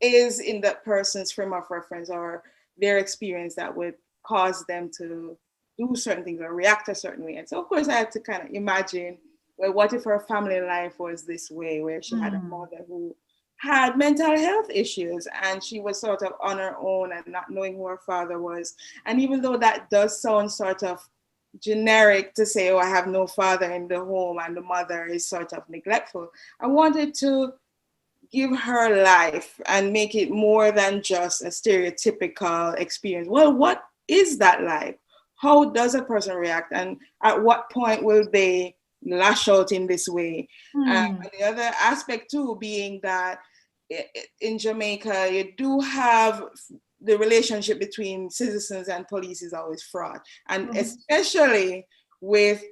is in that person's frame of reference or their experience that would cause them to do certain things or react a certain way. And so, of course, I had to kind of imagine, well, what if her family life was this way, where she had a mother who had mental health issues and she was sort of on her own and not knowing who her father was. And even though that does sound sort of generic to say, oh, I have no father in the home and the mother is sort of neglectful, I wanted to give her life and make it more than just a stereotypical experience. Well, what is that life? How does a person react? And at what point will they lash out in this way? And the other aspect too being that in Jamaica, you do have the relationship between citizens and police is always fraught. And especially with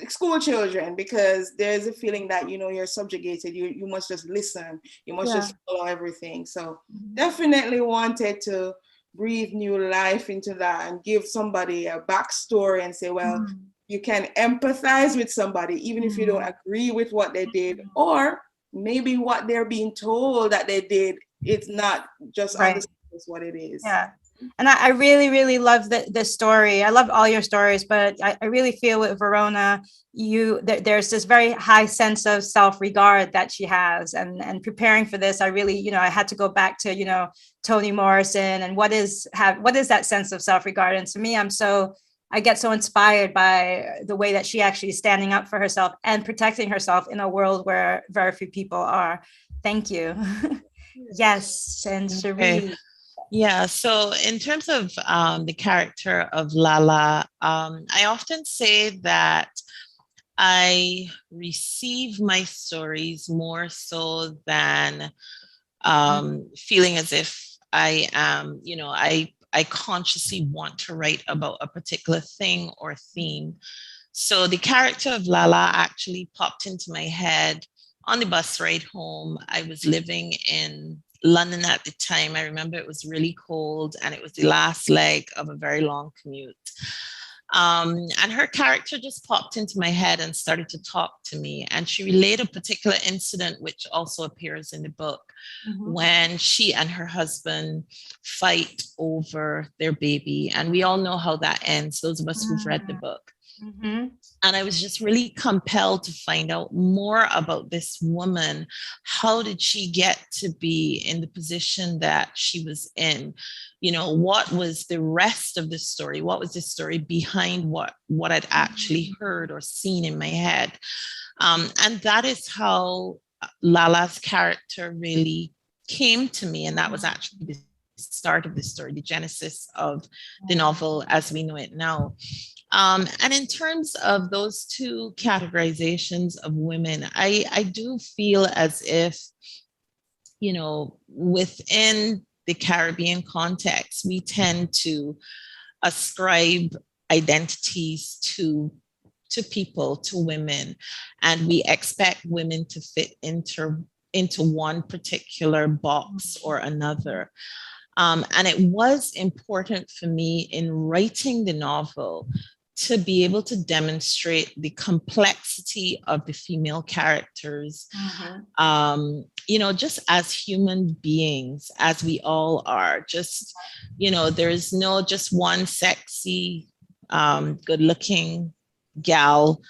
school children, because there's a feeling that you're subjugated, you must just listen, you must just follow everything. So definitely wanted to breathe new life into that and give somebody a backstory and say, well, you can empathize with somebody even if you don't agree with what they did, or maybe what they're being told that they did, it's not just understood what it is. And I really, really love this story. I love all your stories, but I really feel with Verona, there's this very high sense of self-regard that she has. And preparing for this, I really, I had to go back to, Toni Morrison and what is that sense of self-regard? And to me, I get so inspired by the way that she actually is standing up for herself and protecting herself in a world where very few people are. Thank you. Yes, and Cherie. Okay. Yeah, so in terms of the character of Lala, I often say that I receive my stories more so than feeling as if I am, I consciously want to write about a particular thing or theme. So the character of Lala actually popped into my head on the bus ride home. I was living in London at the time. I remember it was really cold and it was the last leg of a very long commute. And her character just popped into my head and started to talk to me. And she relayed a particular incident, which also appears in the book, when she and her husband fight over their baby. And we all know how that ends, those of us who've read the book. And I was just really compelled to find out more about this woman. How did she get to be in the position that she was in? What was the rest of the story? What was the story behind what I'd actually heard or seen in my head? And that is how Lala's character really came to me. And that was actually the start of the story, the genesis of the novel as we know it now. And in terms of those two categorizations of women, I do feel as if, within the Caribbean context, we tend to ascribe identities to people, to women, and we expect women to fit into one particular box or another. And it was important for me in writing the novel to be able to demonstrate the complexity of the female characters, just as human beings, as we all are. Just, there's no just one sexy, good-looking gal,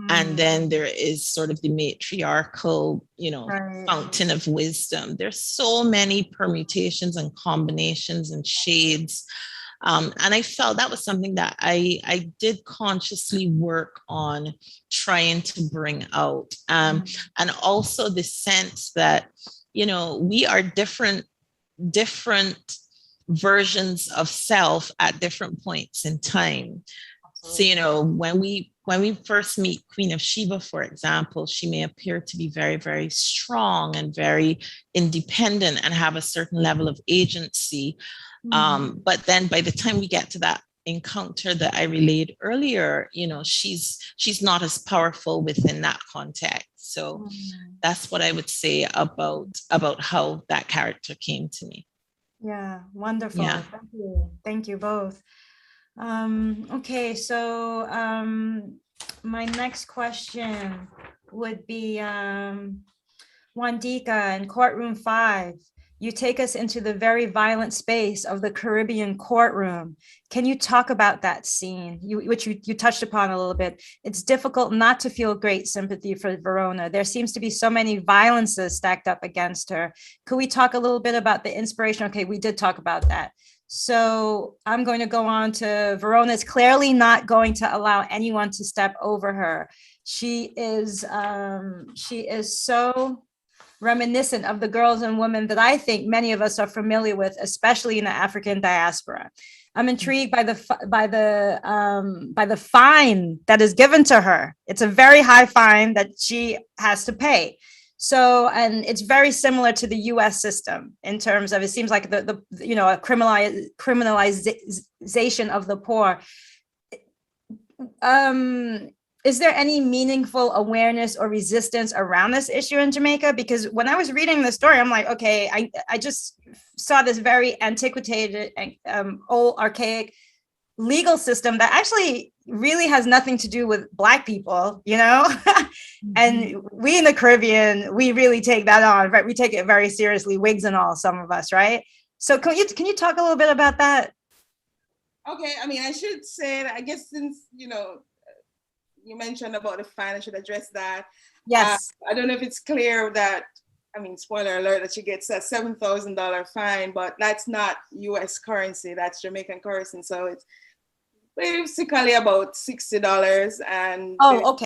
and then there is sort of the matriarchal, fountain of wisdom. There's so many permutations and combinations and shades. And I felt that was something that I did consciously work on trying to bring out. And also the sense that, we are different versions of self at different points in time. So, when we first meet Queen of Sheba, for example, she may appear to be very, very strong and very independent and have a certain level of agency. But then by the time we get to that encounter that I relayed earlier, she's not as powerful within that context. So that's what I would say about how that character came to me. Yeah, wonderful. Yeah. Thank you both. Okay, so my next question would be Wandika in Courtroom 5. You take us into the very violent space of the Caribbean courtroom. Can you talk about that scene, which you touched upon a little bit? It's difficult not to feel great sympathy for Verona. There seems to be so many violences stacked up against her. Could we talk a little bit about the inspiration? Okay, we did talk about that. So I'm going to go on to Verona is clearly not going to allow anyone to step over her. She is so reminiscent of the girls and women that I think many of us are familiar with, especially in the African diaspora. I'm intrigued by the fine that is given to her. It's a very high fine that she has to pay. So, and it's very similar to the U.S. system in terms of, it seems like a criminalization of the poor. Is there any meaningful awareness or resistance around this issue in Jamaica? Because when I was reading the story, I'm like, okay, I just saw this very antiquated, old, archaic legal system that actually really has nothing to do with Black people, and we in the Caribbean, we really take that on, right? We take it very seriously, wigs and all, some of us, right? So can you talk a little bit about that? Okay, I mean, I should say that I guess since, you mentioned about the fine, I should address that. Yes. I don't know if it's clear that, I mean, spoiler alert, that she gets a $7,000 fine, but that's not US currency, that's Jamaican currency. So it's basically about $60, and okay.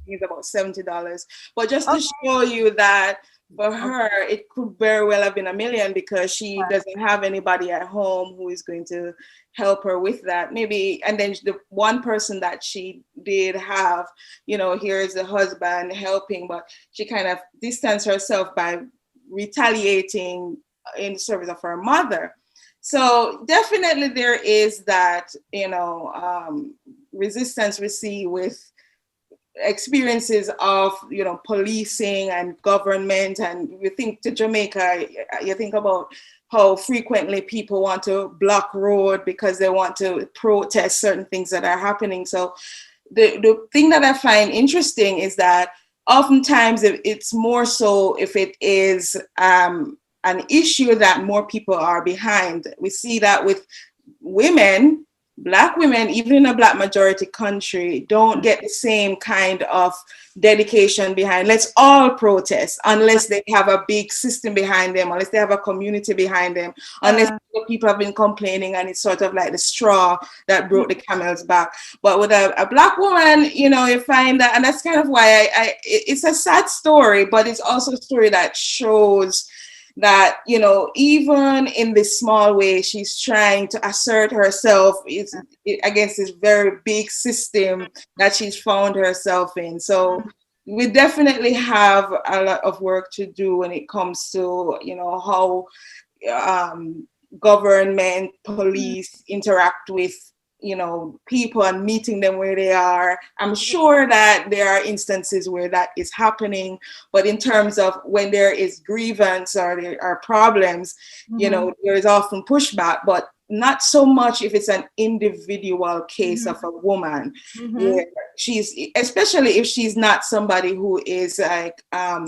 is about $70. But just to show you that for her, it could very well have been $1 million, because she doesn't have anybody at home who is going to help her with that. Maybe, and then the one person that she did have, here is the husband helping, but she kind of distanced herself by retaliating in service of her mother. So definitely there is that, resistance we see with experiences of, policing and government. And you think to Jamaica, you think about how frequently people want to block road because they want to protest certain things that are happening. So the thing that I find interesting is that oftentimes it's more so if it is an issue that more people are behind. We see that with women, Black women, even in a Black majority country, don't get the same kind of dedication behind, let's all protest, unless they have a big system behind them, unless they have a community behind them, unless people have been complaining and it's sort of like the straw that broke the camel's back. But with a Black woman, you find that, and that's kind of why it's a sad story, but it's also a story that shows that, even in this small way, she's trying to assert herself against this very big system that she's found herself in. So we definitely have a lot of work to do when it comes to, how government, police interact with, people and meeting them where they are. I'm sure that there are instances where that is happening, but in terms of when there is grievance or there are problems, there is often pushback, but not so much if it's an individual case of a woman, where she's, especially if she's not somebody who is like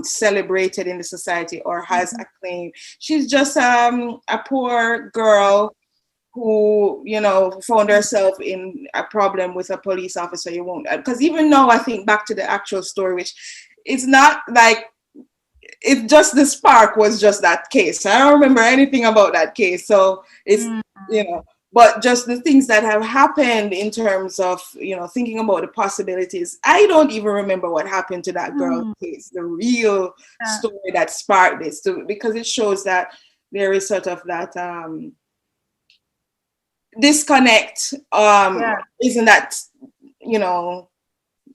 celebrated in the society or has acclaim. She's just a poor girl who, found herself in a problem with a police officer. You won't, because even now I think back to the actual story, which it's not like, it just, the spark was just that case. I don't remember anything about that case. So it's, but just the things that have happened in terms of, thinking about the possibilities. I don't even remember what happened to that girl's case, the real story that sparked this, because it shows that there is sort of that, disconnect isn't that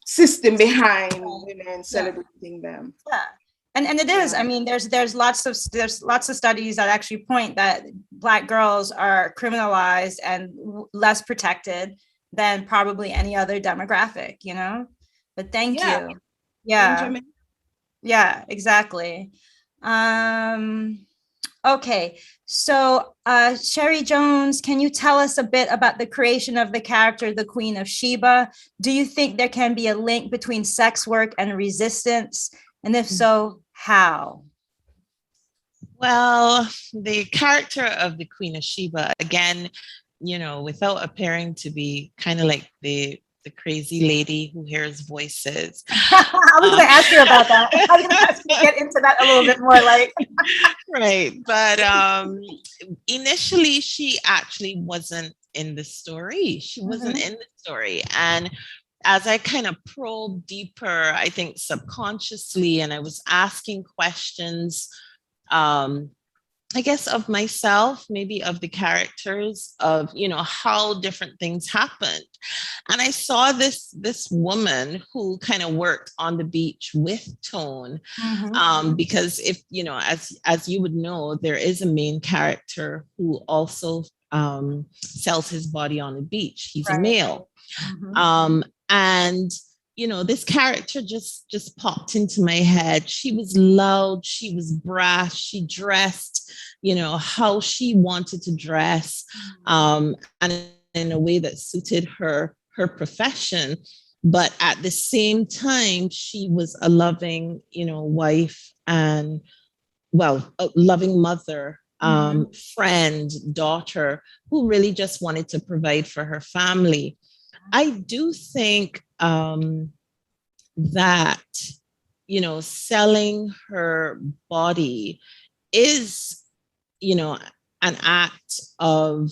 system behind women celebrating them. And it is, I mean, there's lots of studies that actually point that Black girls are criminalized and less protected than probably any other demographic, but thank you. Yeah, exactly. Okay, so Sherry Jones, can you tell us a bit about the creation of the character, the Queen of Sheba? Do you think there can be a link between sex work and resistance? And if so, how? Well, the character of the Queen of Sheba, again, without appearing to be kind of like the crazy lady who hears voices. I was going to ask you about that. I was going to ask you to get into that a little bit more, like. Right, but initially she actually wasn't in the story. She wasn't in the story, and as I kind of probed deeper, I think subconsciously, and I was asking questions, I guess of myself, maybe of the characters, of how different things happened. And I saw this woman who kind of worked on the beach with Tone, because if as you would know, there is a main character who also sells his body on the beach. He's a male, and this character just popped into my head. She was loud, she was brash, she dressed, how she wanted to dress, and in a way that suited her profession. But at the same time, she was a loving, wife, and a loving mother friend, daughter, who really just wanted to provide for her family. I do think that, selling her body is, an act of,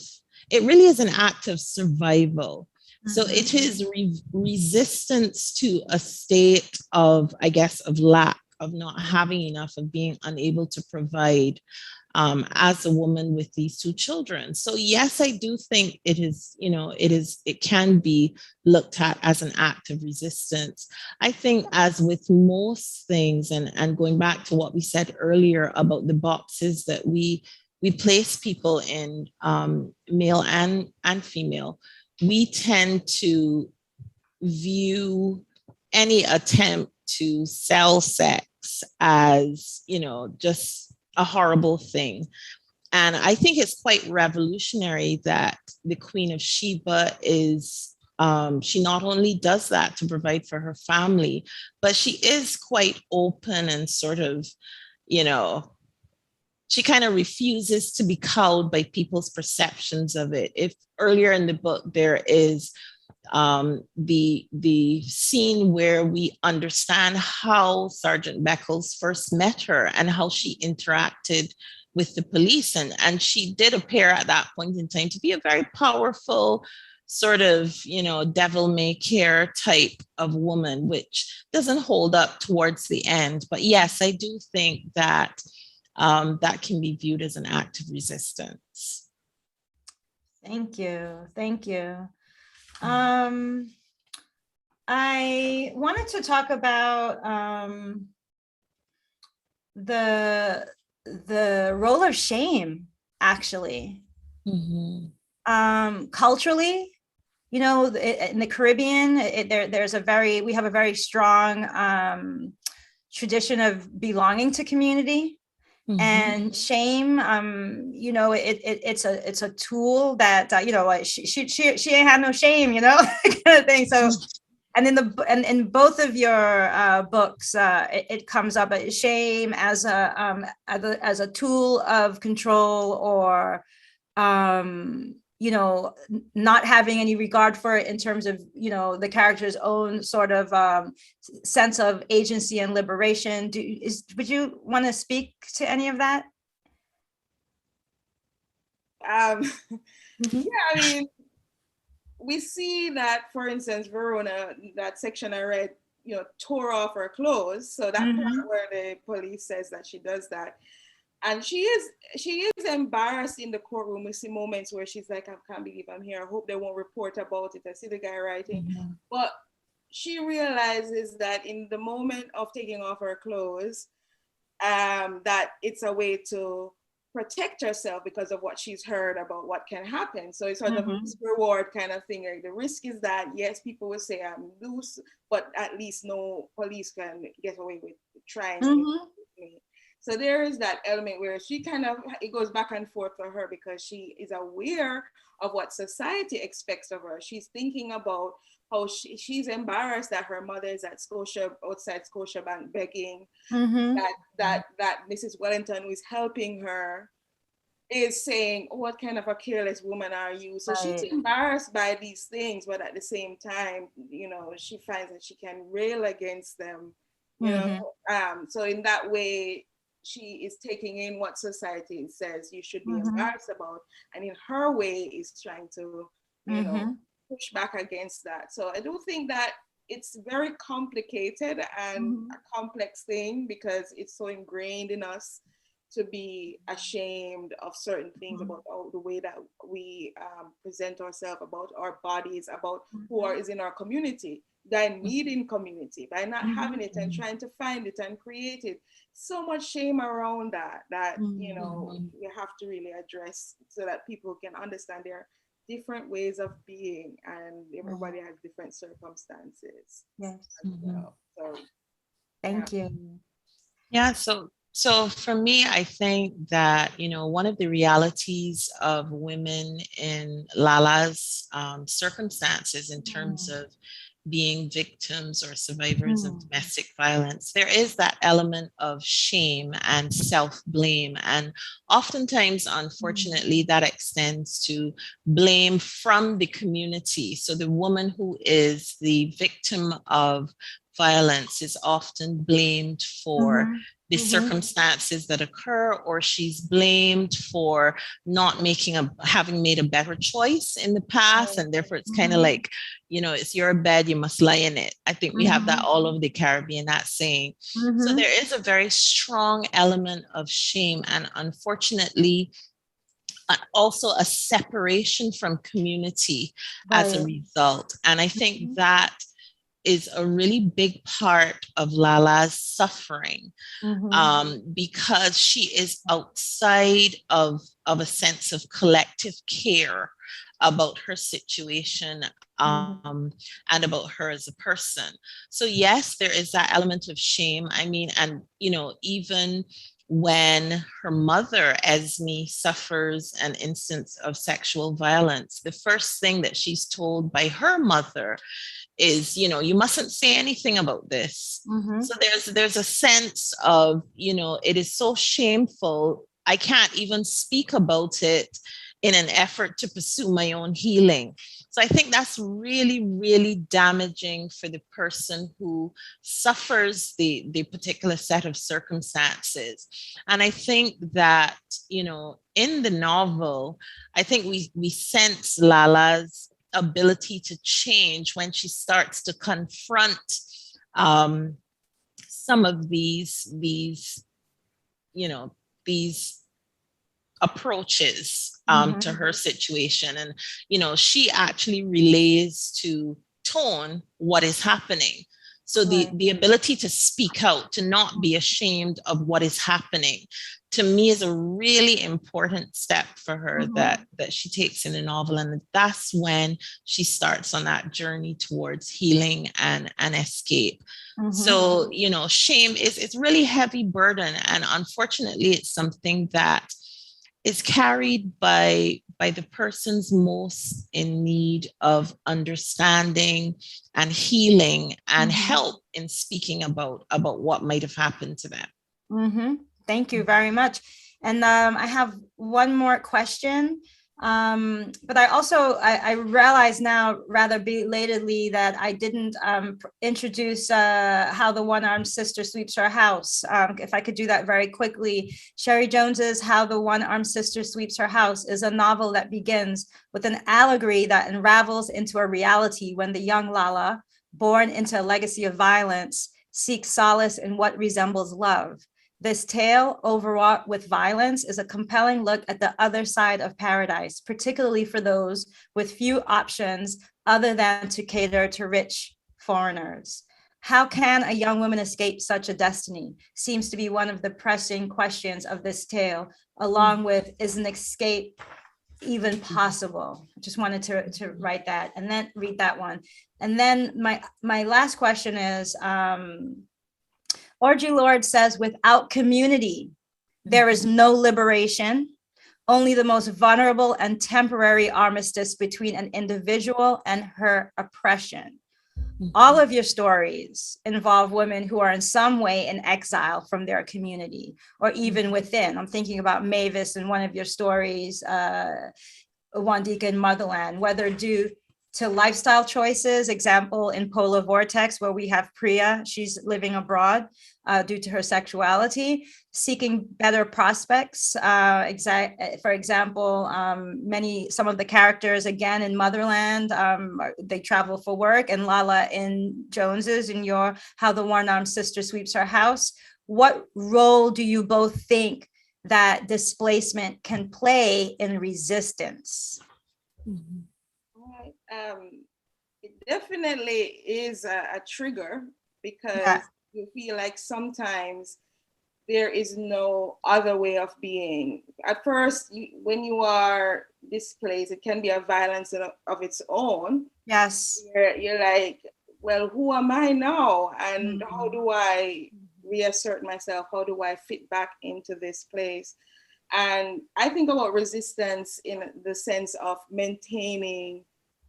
it really is an act of survival. So it is resistance to a state of, I guess, of lack, of not having enough, of being unable to provide, as a woman with these two children. So yes, I do think it is, it can be looked at as an act of resistance. I think, as with most things, and going back to what we said earlier about the boxes that we place people in, male and female, we tend to view any attempt to sell sex as, just a horrible thing. And I think it's quite revolutionary that the Queen of Sheba is, she not only does that to provide for her family, but she is quite open and sort of, she kind of refuses to be cowed by people's perceptions of it. If earlier in the book there is the scene where we understand how Sergeant Beckles first met her and how she interacted with the police, and she did appear at that point in time to be a very powerful sort of, devil may care type of woman, which doesn't hold up towards the end. But yes, I do think that that can be viewed as an act of resistance. Thank you. I wanted to talk about the role of shame, actually. Culturally, in the Caribbean, we have a very strong tradition of belonging to community. And shame, it's a tool that she ain't had no shame, kind of thing. So, and in both of your books, it comes up shame as a tool of control, or not having any regard for it in terms of, the character's own sort of sense of agency and liberation. Would you want to speak to any of that? Yeah, I mean, we see that, for instance, Verona, that section I read, tore off her clothes. So that part where the police says that she does that. And she is embarrassed in the courtroom. We see moments where she's like, I can't believe I'm here. I hope they won't report about it. I see the guy writing. But she realizes that in the moment of taking off her clothes, that it's a way to protect herself because of what she's heard about what can happen. So it's sort of a risk reward kind of thing. Like, the risk is that, yes, people will say I'm loose, but at least no police can get away with trying to get me. So there is that element where she kind of, it goes back and forth for her because she is aware of what society expects of her. She's thinking about how she's embarrassed that her mother is at outside Scotiabank begging, that Mrs. Wellington, who is helping her, is saying, oh, what kind of a careless woman are you? So she's embarrassed by these things, but at the same time, she finds that she can rail against them, so in that way, she is taking in what society says you should be embarrassed about, and in her way is trying to, push back against that. So I do think that it's very complicated and a complex thing because it's so ingrained in us to be ashamed of certain things about the way that we present ourselves, about our bodies, about who is in our community, that needing community, by not having it and trying to find it and create it. So much shame around that we have to really address so that people can understand there are different ways of being and everybody has different circumstances. Yes. So thank you. Yeah, so for me, I think that, one of the realities of women in Lala's circumstances in terms of being victims or survivors of domestic violence, there is that element of shame and self-blame. And oftentimes, unfortunately, that extends to blame from the community. So the woman who is the victim of violence is often blamed for the circumstances that occur, or she's blamed for not having made a better choice in the past. And therefore it's kind of like, it's your bed, you must lie in it. I think we have that all over the Caribbean, that saying. So there is a very strong element of shame, and unfortunately, also a separation from community as a result. And I think that is a really big part of Lala's suffering, because she is outside of a sense of collective care about her situation, and about her as a person. So yes, there is that element of shame. I mean, and even when her mother, Esme, suffers an instance of sexual violence, the first thing that she's told by her mother is, you mustn't say anything about this. So there's a sense of, it is so shameful, I can't even speak about it in an effort to pursue my own healing. So I think that's really, really damaging for the person who suffers the particular set of circumstances. And I think that, in the novel, I think we sense Lala's ability to change when she starts to confront some of these approaches to her situation. And she actually relays to Tone what is happening. So the ability to speak out, to not be ashamed of what is happening, to me is a really important step for her that she takes in the novel. And that's when she starts on that journey towards healing and escape. So, shame is really heavy burden. And unfortunately, it's something that is carried by the persons most in need of understanding and healing and help in speaking about what might have happened to them. Thank you very much. And I have one more question. But I realize now rather belatedly that I didn't introduce How the One-Armed Sister Sweeps Her House. If I could do that very quickly. Sherry Jones's How the One-Armed Sister Sweeps Her House is a novel that begins with an allegory that unravels into a reality when the young Lala, born into a legacy of violence, seeks solace in what resembles love. This tale, overwrought with violence, is a compelling look at the other side of paradise, particularly for those with few options other than to cater to rich foreigners. How can a young woman escape such a destiny? Seems to be one of the pressing questions of this tale, along with, is an escape even possible? I just wanted to write that and then read that one. And then my last question is, Orgy Lord says, without community, there is no liberation, only the most vulnerable and temporary armistice between an individual and her oppression. All of your stories involve women who are in some way in exile from their community or even within. I'm thinking about Mavis in one of your stories, Wandika in Motherland, whether due to lifestyle choices, example in Polar Vortex, where we have Priya, she's living abroad due to her sexuality, seeking better prospects. For example, some of the characters, again, in Motherland, they travel for work, and Lala in Jones's, in your How the One-Armed Sister Sweeps Her House. What role do you both think that displacement can play in resistance? It definitely is a trigger, because you feel like sometimes there is no other way of being. At first, when you are displaced, it can be a violence of its own. Yes. You're like, well, who am I now? And how do I reassert myself? How do I fit back into this place? And I think about resistance in the sense of maintaining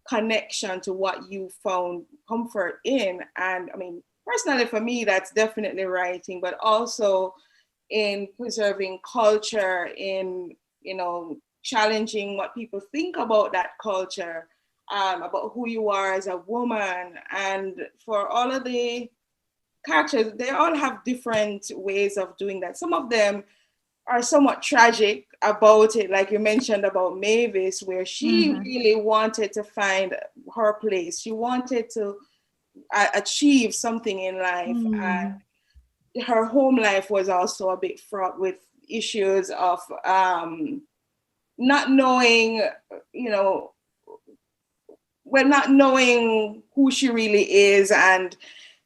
connection to what you found comfort in. And I mean, personally for me, that's definitely writing, but also in preserving culture, in, you know, challenging what people think about that culture, about who you are as a woman. And for all of the characters, they all have different ways of doing that. Some of them are somewhat tragic about it, like you mentioned about Mavis, where she really wanted to find her place. She wanted to achieve something in life. And her home life was also a bit fraught with issues of not knowing, you know, not knowing who she really is, and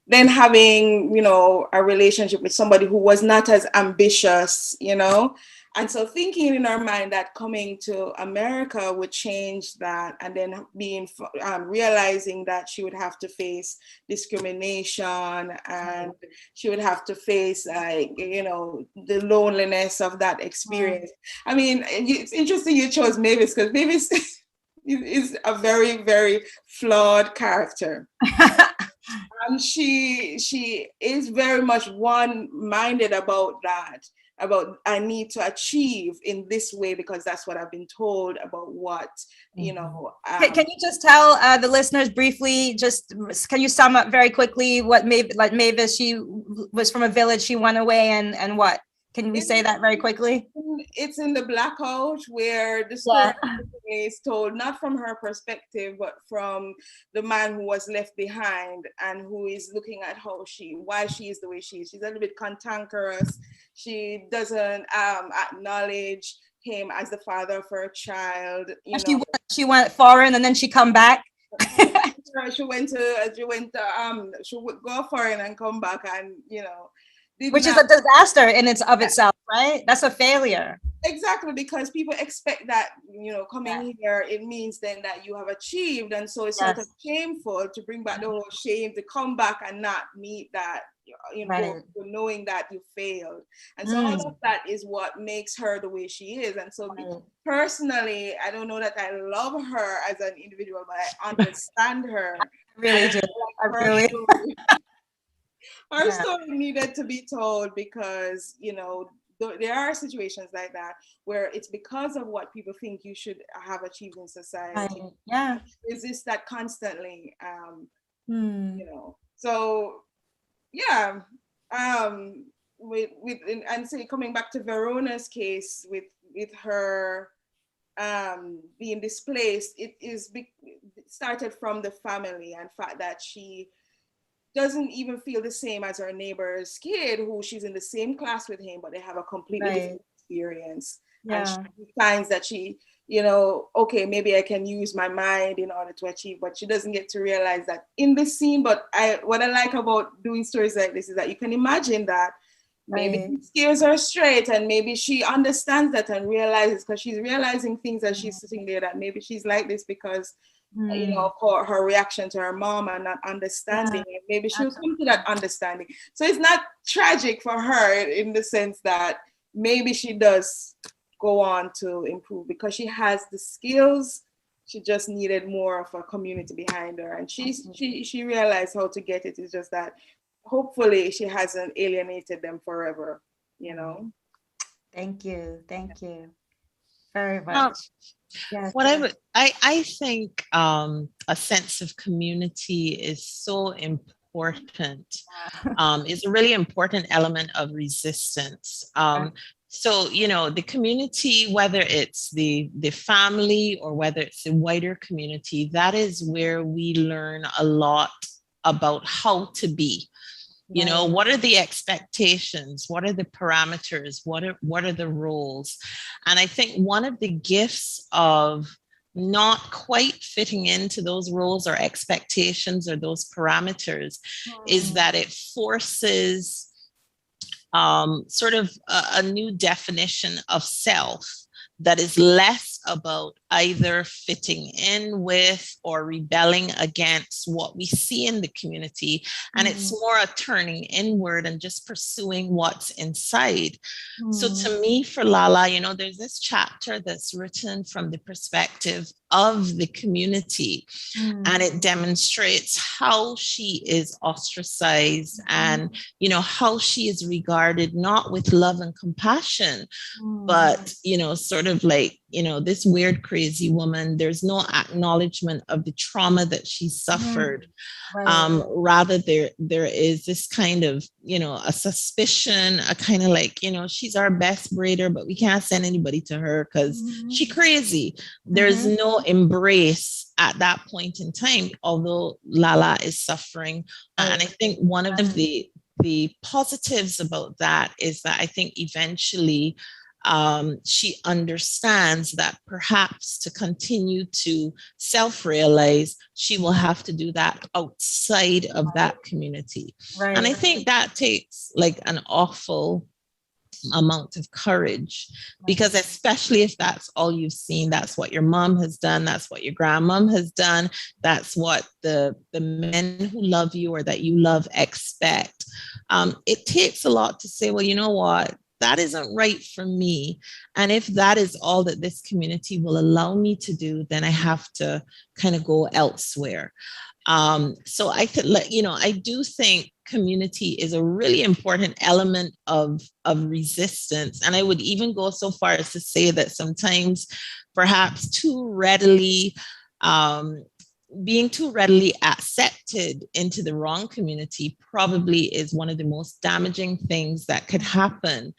then having, you know, a relationship with somebody who was not as ambitious, you know. And so thinking in her mind that coming to America would change that, and then realizing that she would have to face discrimination, and she would have to face, like, you know, the loneliness of that experience. I mean, it's interesting you chose Mavis, because Mavis is a very, very flawed character. And she is very much one-minded about that, about I need to achieve in this way because that's what I've been told about what, you know. Can you just tell the listeners briefly, just can you sum up very quickly what Mavis, she was from a village, she went away, and what? Can we say that very quickly? It's in the Blackout, where the story is told not from her perspective, but from the man who was left behind and who is looking at why she is the way she is. She's a little bit cantankerous. She doesn't acknowledge him as the father of her child. She went foreign and then she come back. She would go foreign and come back, and, you know, which is a disaster in itself, right? That's a failure. Exactly, because people expect that, you know, coming here, it means then that you have achieved. And so it's sort of shameful to bring back the whole shame, to come back and not meet that, you know, knowing that you failed. And so all of that is what makes her the way she is. And so personally, I don't know that I love her as an individual, but I understand her. I really do. Her story needed to be told, because, you know, there are situations like that where it's because of what people think you should have achieved in society. Resist that constantly, you know. So coming back to Verona's case with her being displaced, it started from the family, and fact that she doesn't even feel the same as her neighbor's kid, who she's in the same class with him, but they have a completely different experience. And she finds that she, you know, okay, maybe I can use my mind in order to achieve, but she doesn't get to realize that in this scene. But what I like about doing stories like this is that you can imagine that maybe it scares her straight, and maybe she understands that and realizes, because she's realizing things as she's sitting there, that maybe she's like this because, you know, for her reaction to her mom and not understanding it. Maybe she'll come to that understanding. So it's not tragic for her in the sense that maybe she does go on to improve because she has the skills. She just needed more of a community behind her, and she realized how to get it. It's just that hopefully she hasn't alienated them forever, you know. Thank you very much. I think a sense of community is so important. It's a really important element of resistance. So, you know, the community, whether it's the family or whether it's the wider community, that is where we learn a lot about how to be. You know, what are the expectations? What are the parameters? What are the roles? And I think one of the gifts of not quite fitting into those roles or expectations or those parameters is that it forces sort of a new definition of self that is less about either fitting in with or rebelling against what we see in the community. And it's more a turning inward and just pursuing what's inside. So to me, for Lala, there's this chapter that's written from the perspective of the community, and it demonstrates how she is ostracized and, how she is regarded not with love and compassion, but, sort of like, this weird, crazy woman. There's no acknowledgement of the trauma that she suffered. Rather, there is this kind of, a suspicion, a kind of like, she's our best braider, but we can't send anybody to her because she crazy. There's no embrace at that point in time, although Lala is suffering. And I think one of the positives about that is that I think eventually she understands that perhaps to continue to self-realize, she will have to do that outside of that community. And I think that takes like an awful amount of courage, because especially if that's all you've seen, that's what your mom has done, that's what your grandmom has done, that's what the men who love you or that you love expect. It takes a lot to say, well, you know what? That isn't right for me. And if that is all that this community will allow me to do, then I have to kind of go elsewhere. So I do think community is a really important element of resistance. And I would even go so far as to say that sometimes perhaps being too readily accepted into the wrong community probably is one of the most damaging things that could happen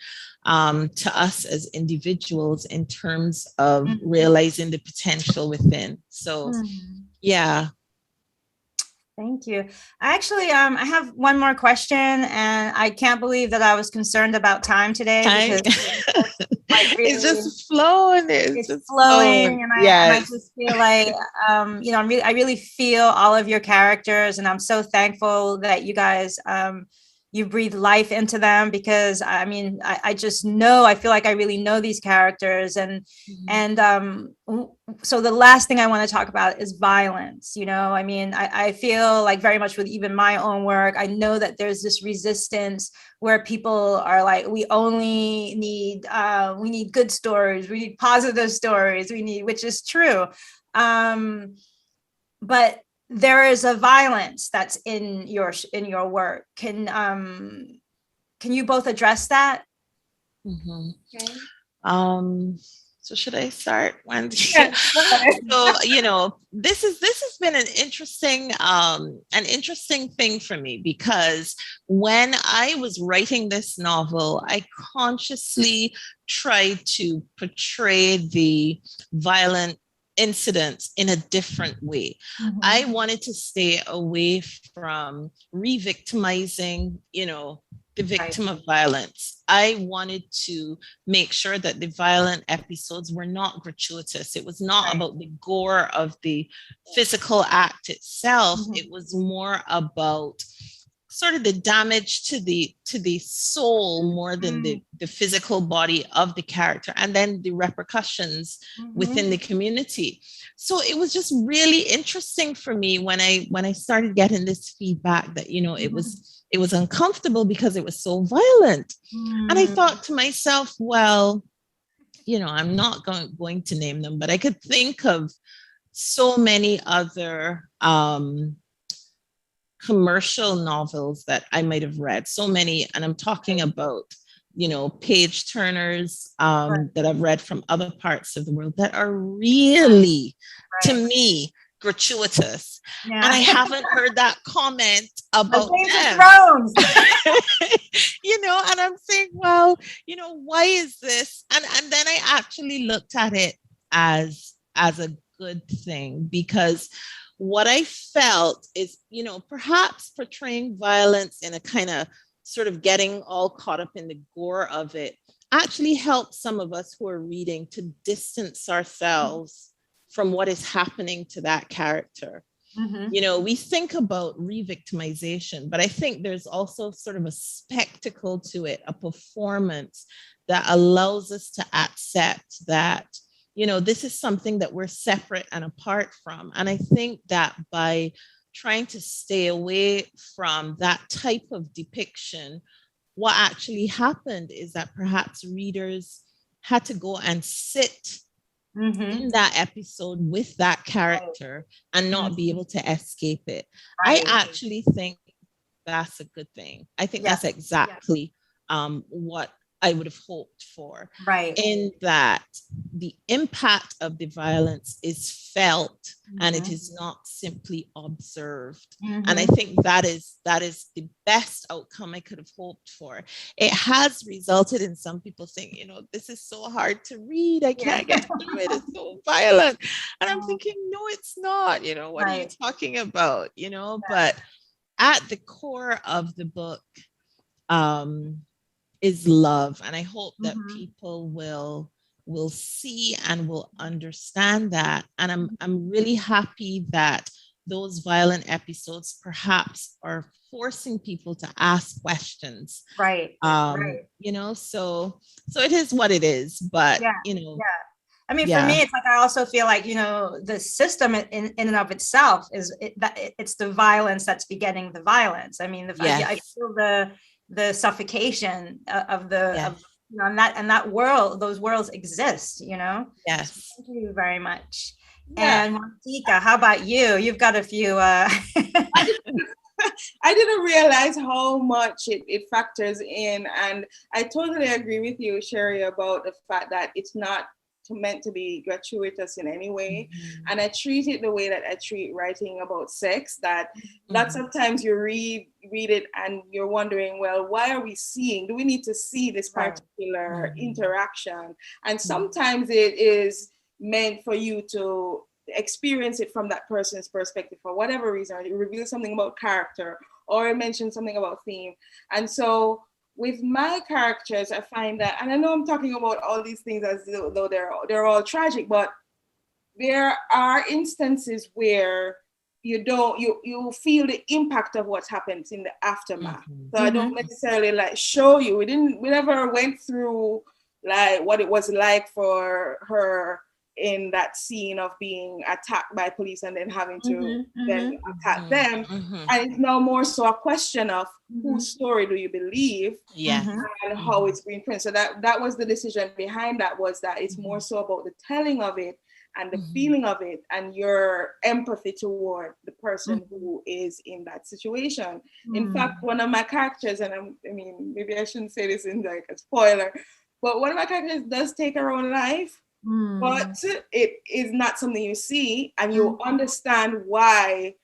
to us as individuals in terms of realizing the potential within. So, yeah. Thank you. Actually, I have one more question, and I can't believe that I was concerned about time today because it's just flowing. It's just flowing, and I just feel like I really feel all of your characters, and I'm so thankful that you guys you breathe life into them, because I just know, I feel like I really know these characters, and so the last thing I want to talk about is violence. I feel like very much with even my own work, I know that there's this resistance where people are like, we only need we need good stories, we need positive stories, which is true, but there is a violence that's in your work. Can you both address that? Okay. So should I start, Wendy? Yeah. So this has been an interesting thing for me, because when I was writing this novel, I consciously tried to portray the violent incidents in a different way. I wanted to stay away from re-victimizing, the victim of violence. I wanted to make sure that the violent episodes were not gratuitous. It was not about the gore of the physical act itself. It was more about sort of the damage to the soul more than the physical body of the character, and then the repercussions within the community. So it was just really interesting for me when I started getting this feedback that it was uncomfortable because it was so violent. And I thought to myself, well, I'm not going to name them, but I could think of so many other commercial novels that I might have read, so many, and I'm talking about page turners that I've read from other parts of the world that are really, to me, gratuitous. And I haven't heard that comment about them. And I'm saying, well, why is this? And then I actually looked at it as a good thing, because what I felt is, perhaps portraying violence in a kind of sort of getting all caught up in the gore of it actually helps some of us who are reading to distance ourselves from what is happening to that character. We think about re-victimization, but I think there's also sort of a spectacle to it, a performance that allows us to accept that this is something that we're separate and apart from. And I think that by trying to stay away from that type of depiction, what actually happened is that perhaps readers had to go and sit in that episode with that character and not be able to escape it. I actually think that's a good thing. I think that's exactly what I would have hoped for. Right. In that the impact of the violence is felt and it is not simply observed. And I think that is the best outcome I could have hoped for. It has resulted in some people saying, this is so hard to read. I can't get through it. It's so violent. And I'm thinking, no, it's not. What are you talking about? But at the core of the book, is love, and I hope that people will see and will understand that. And I'm really happy that those violent episodes perhaps are forcing people to ask questions. Right. So it is what it is. But I mean, for me, it's like I also feel like the system in and of itself it's the violence that's begetting the violence. I mean, I feel the suffocation of and that world, those worlds exist. Yes. Thank you very much. And Monica, how about you? You've got a few. I didn't realize how much it factors in, and I totally agree with you, Sherry, about the fact that it's not meant to be gratuitous in any way. And I treat it the way that I treat writing about sex, that lots of times you read it and you're wondering, well, why are we seeing? Do we need to see this particular interaction? And sometimes it is meant for you to experience it from that person's perspective for whatever reason. It reveals something about character or it mentions something about theme. And so with my characters, I find that, and I know I'm talking about all these things as though they're all tragic, but there are instances where you feel the impact of what happens in the aftermath. So I don't necessarily show you. We never went through what it was like for her in that scene of being attacked by police and then having to then attack them. And it's now more so a question of whose story do you believe and how it's being printed. So that was the decision behind that, was that it's more so about the telling of it and the feeling of it and your empathy toward the person who is in that situation. In fact, one of my characters, and I mean, maybe I shouldn't say this in a spoiler, but one of my characters does take her own life. But it is not something you see and you understand why,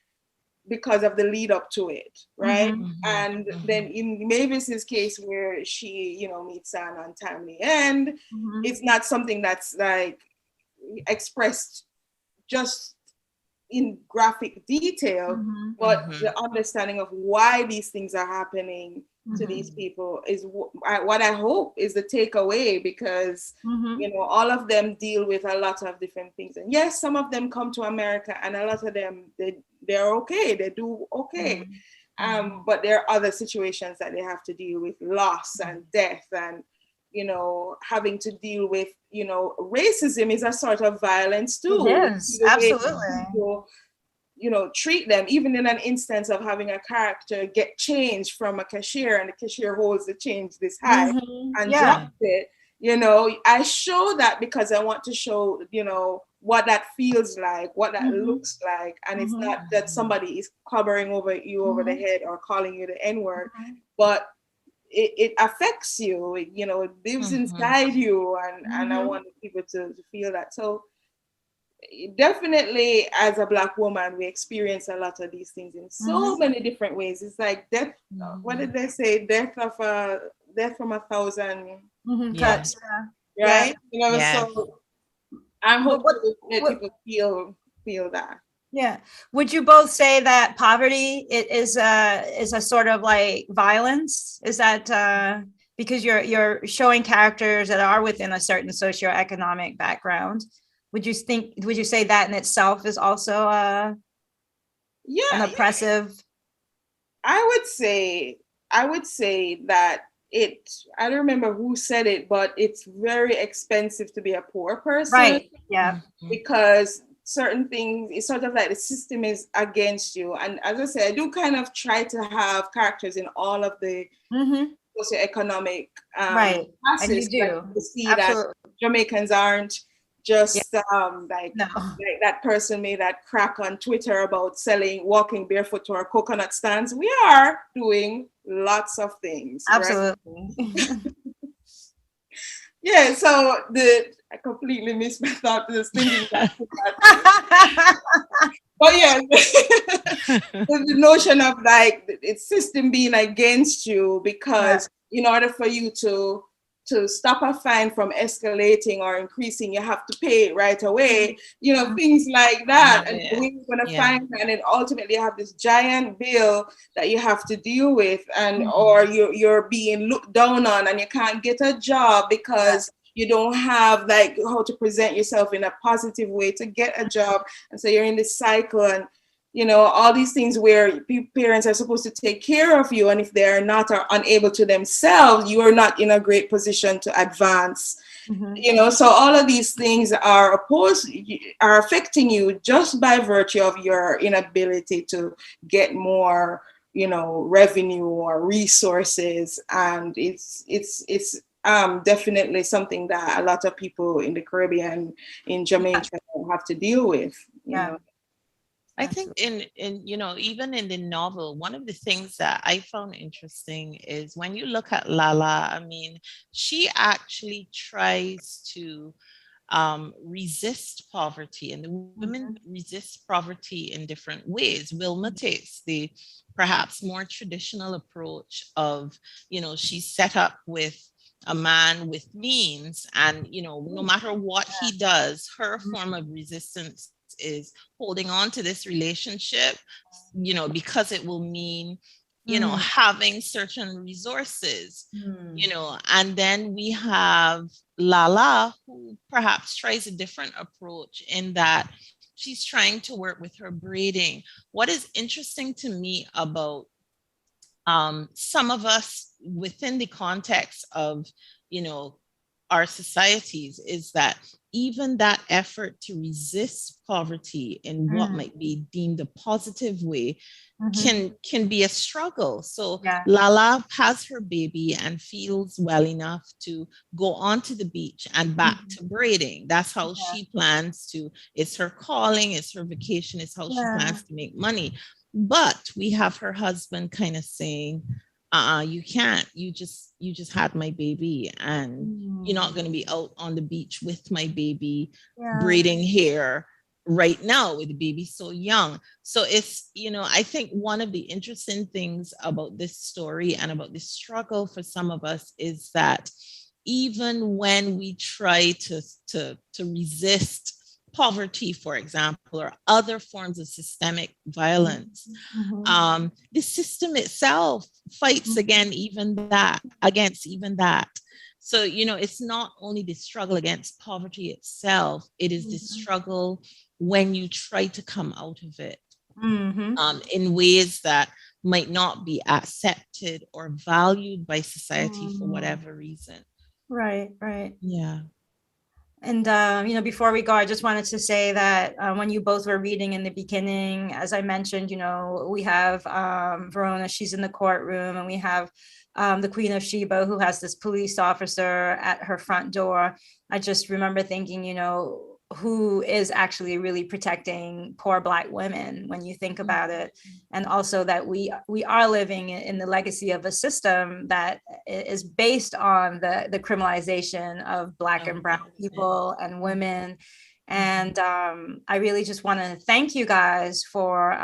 because of the lead up to it, right? And then in Mavis's case, where she, meets an untimely end, it's not something that's expressed just in graphic detail, but the understanding of why these things are happening to these people is what I hope is the takeaway, because all of them deal with a lot of different things. And yes, some of them come to America and a lot of them they're okay, they do okay. But there are other situations that they have to deal with, loss and death, and having to deal with racism is a sort of violence too. Yes, absolutely. Treat them, even in an instance of having a character get changed from a cashier and the cashier holds the change this high and drops it. I show that because I want to show, what that feels like, what that looks like. And it's not that somebody is covering over the head or calling you the N-word, but it affects you, it lives inside you. And I want people to feel that. So definitely, as a Black woman, we experience a lot of these things in so many different ways. It's like death. What did they say? Death from a thousand cuts, right? So I hope that people feel that. Yeah. Would you both say that poverty is a sort of like violence? Is that because you're showing characters that are within a certain socioeconomic background? Would you say that in itself is also an oppressive? I would say that I don't remember who said it, but it's very expensive to be a poor person. Right. Yeah. Because certain things, it's sort of like the system is against you. And as I said, I do kind of try to have characters in all of the socioeconomic right. And you classes, do. to see Absolutely. that Jamaicans aren't just like No. that person made that crack on Twitter about walking barefoot to our coconut stands. We are doing lots of things. Absolutely. Right? Yeah, so I completely missed my thought. Just thinking that. But yeah, the notion of like it's system being against you, because in order for you to stop a fine from escalating or increasing, you have to pay it right away. You know, things like that. And we're going to find, and then ultimately you have this giant bill that you have to deal with, and or you're being looked down on, and you can't get a job because you don't have like how to present yourself in a positive way to get a job. And so you're in this cycle, and you know, all these things where parents are supposed to take care of you, and if they're not or unable to themselves, you are not in a great position to advance. You know, so all of these things are affecting you just by virtue of your inability to get more, you know, revenue or resources. And it's definitely something that a lot of people in the Caribbean, in Jamaica, have to deal with. You know? I think in you know, even in the novel, one of the things that I found interesting is when you look at Lala, I mean, she actually tries to resist poverty, and the women resist poverty in different ways. Wilma takes the perhaps more traditional approach of, you know, she's set up with a man with means, and you know, no matter what he does, her form of resistance is holding on to this relationship, you know, because it will mean, you know, having certain resources, you know. And then we have Lala, who perhaps tries a different approach in that she's trying to work with her braiding. What is interesting to me about some of us within the context of, you know, our societies is that even that effort to resist poverty in what might be deemed a positive way can be a struggle. So Lala has her baby and feels well enough to go onto the beach and back to braiding. That's how she plans to, it's her calling, it's her vacation, it's how she plans to make money. But we have her husband kind of saying, you can't, you just had my baby, and you're not going to be out on the beach with my baby braiding hair right now with the baby so young. So it's, you know, I think one of the interesting things about this story and about this struggle for some of us is that even when we try to resist poverty, for example, or other forms of systemic violence, the system itself fights against even that. So, you know, it's not only the struggle against poverty itself, it is the struggle when you try to come out of it in ways that might not be accepted or valued by society for whatever reason. Right. Yeah. And, you know, before we go, I just wanted to say that when you both were reading in the beginning, as I mentioned, you know, we have Verona, she's in the courtroom, and we have the Queen of Sheba, who has this police officer at her front door. I just remember thinking, you know, who is actually really protecting poor Black women when you think about it. And also that we are living in the legacy of a system that is based on the criminalization of Black and Brown people and women. And I really just want to thank you guys for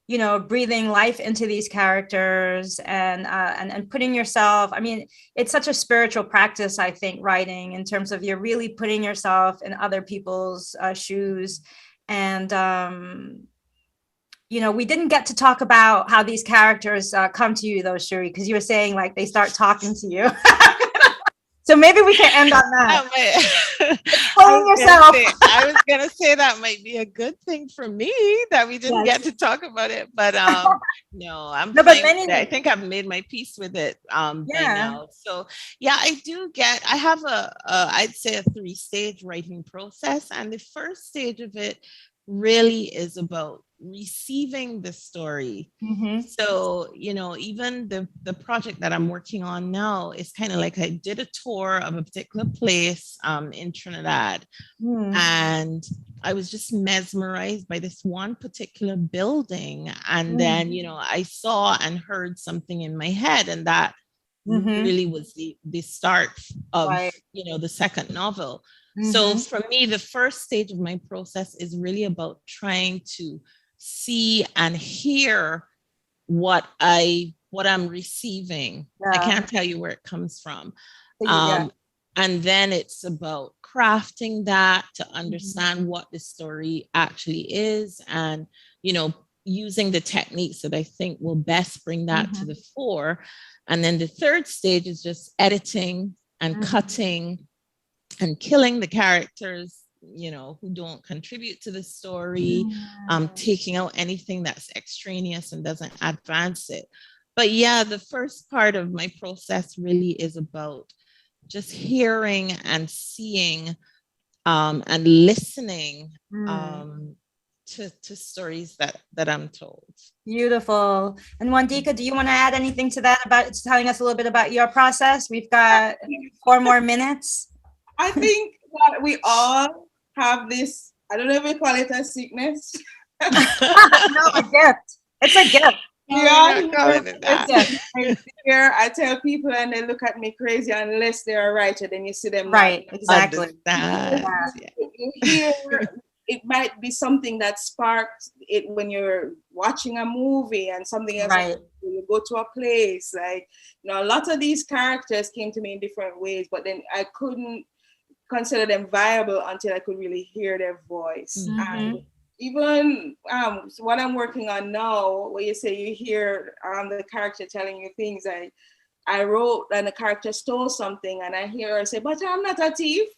you know, breathing life into these characters and putting yourself, I mean, it's such a spiritual practice, I think, writing, in terms of you're really putting yourself in other people's shoes. And, you know, we didn't get to talk about how these characters come to you though, Shuri, because you were saying like they start talking to you. So maybe we can end on that. Explain yourself. I was gonna say that might be a good thing for me that we didn't get to talk about it, but no, I'm No, but fine many- with it. I think I've made my peace with it by now. So yeah, I have I'd say a 3-stage writing process, and the first stage of it really is about receiving the story. So, even the project that I'm working on now is kind of like I did a tour of a particular place in Trinidad, and I was just mesmerized by this one particular building. And then, I saw and heard something in my head, and that really was the start of, the second novel. So for me, the first stage of my process is really about trying to see and hear what I'm receiving. I can't tell you where it comes from. And then it's about crafting that to understand what the story actually is, and, using the techniques that I think will best bring that to the fore. And then the third stage is just editing and cutting and killing the characters, who don't contribute to the story, taking out anything that's extraneous and doesn't advance it. But yeah, the first part of my process really is about just hearing and seeing and listening to stories that I'm told. Beautiful. And Wandika, do you want to add anything to that about telling us a little bit about your process? We've got 4 more minutes. I think that we all have this, I don't know if we call it a sickness. No, a gift. It's a gift. Here, I tell people and they look at me crazy unless they are right, and then you see them right. Exactly. You hear, it might be something that sparks it when you're watching a movie, and something else. Right. You go to a place, like, a lot of these characters came to me in different ways, but then I couldn't consider them viable until I could really hear their voice. And even what I'm working on now, where you say you hear the character telling you things, I wrote and the character stole something, and I hear her say, "But I'm not a thief."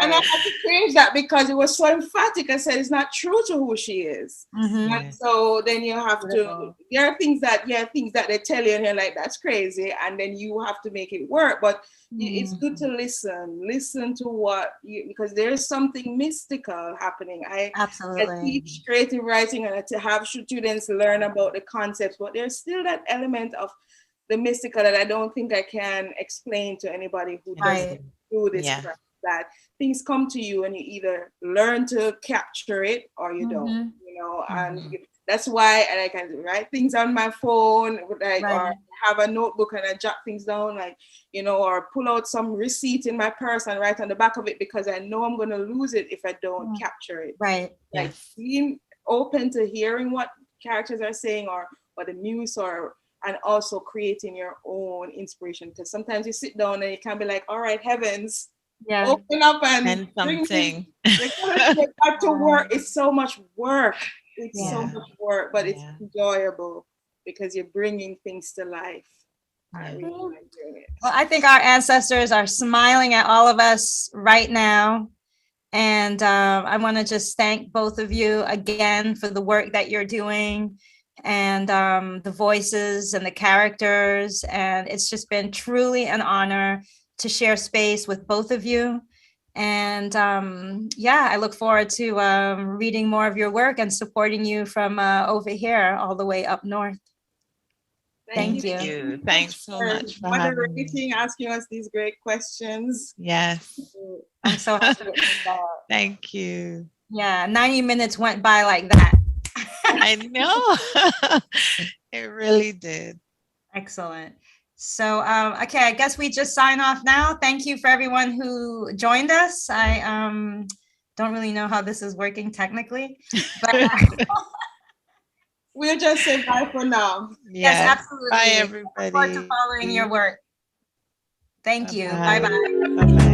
And I had to change that because it was so emphatic. I said it's not true to who she is. And so then you have to, there are things that they tell you and you're like, that's crazy. And then you have to make it work. But it's good to listen to because there's something mystical happening. I teach creative writing, and to have students learn about the concepts, but there's still that element of the mystical that I don't think I can explain to anybody who doesn't do this craft. That things come to you and you either learn to capture it or you don't, and that's why I can write things on my phone, or have a notebook and I jot things down, or pull out some receipt in my purse and write on the back of it, because I know I'm going to lose it if I don't capture it. Being open to hearing what characters are saying or what the muse and also creating your own inspiration, because sometimes you sit down and you can be like, all right, heavens, open up and something. Get back to work. It's so much work. So much work, but it's enjoyable because you're bringing things to life. I really like doing it. Well, I think our ancestors are smiling at all of us right now. And I want to just thank both of you again for the work that you're doing, and the voices and the characters. And it's just been truly an honor to share space with both of you. And I look forward to reading more of your work and supporting you from over here all the way up north. Thank you. Thanks so much for moderating, asking us these great questions. Yes. I'm so happy with that. Thank you. Yeah, 90 minutes went by like that. I know. It really did. Excellent. So, okay, I guess we just sign off now. Thank you for everyone who joined us. I don't really know how this is working technically, but we'll just say bye for now. Yes, absolutely. Bye, everybody. Look forward to following your work. Thank you. Bye-bye. Bye-bye. Bye-bye.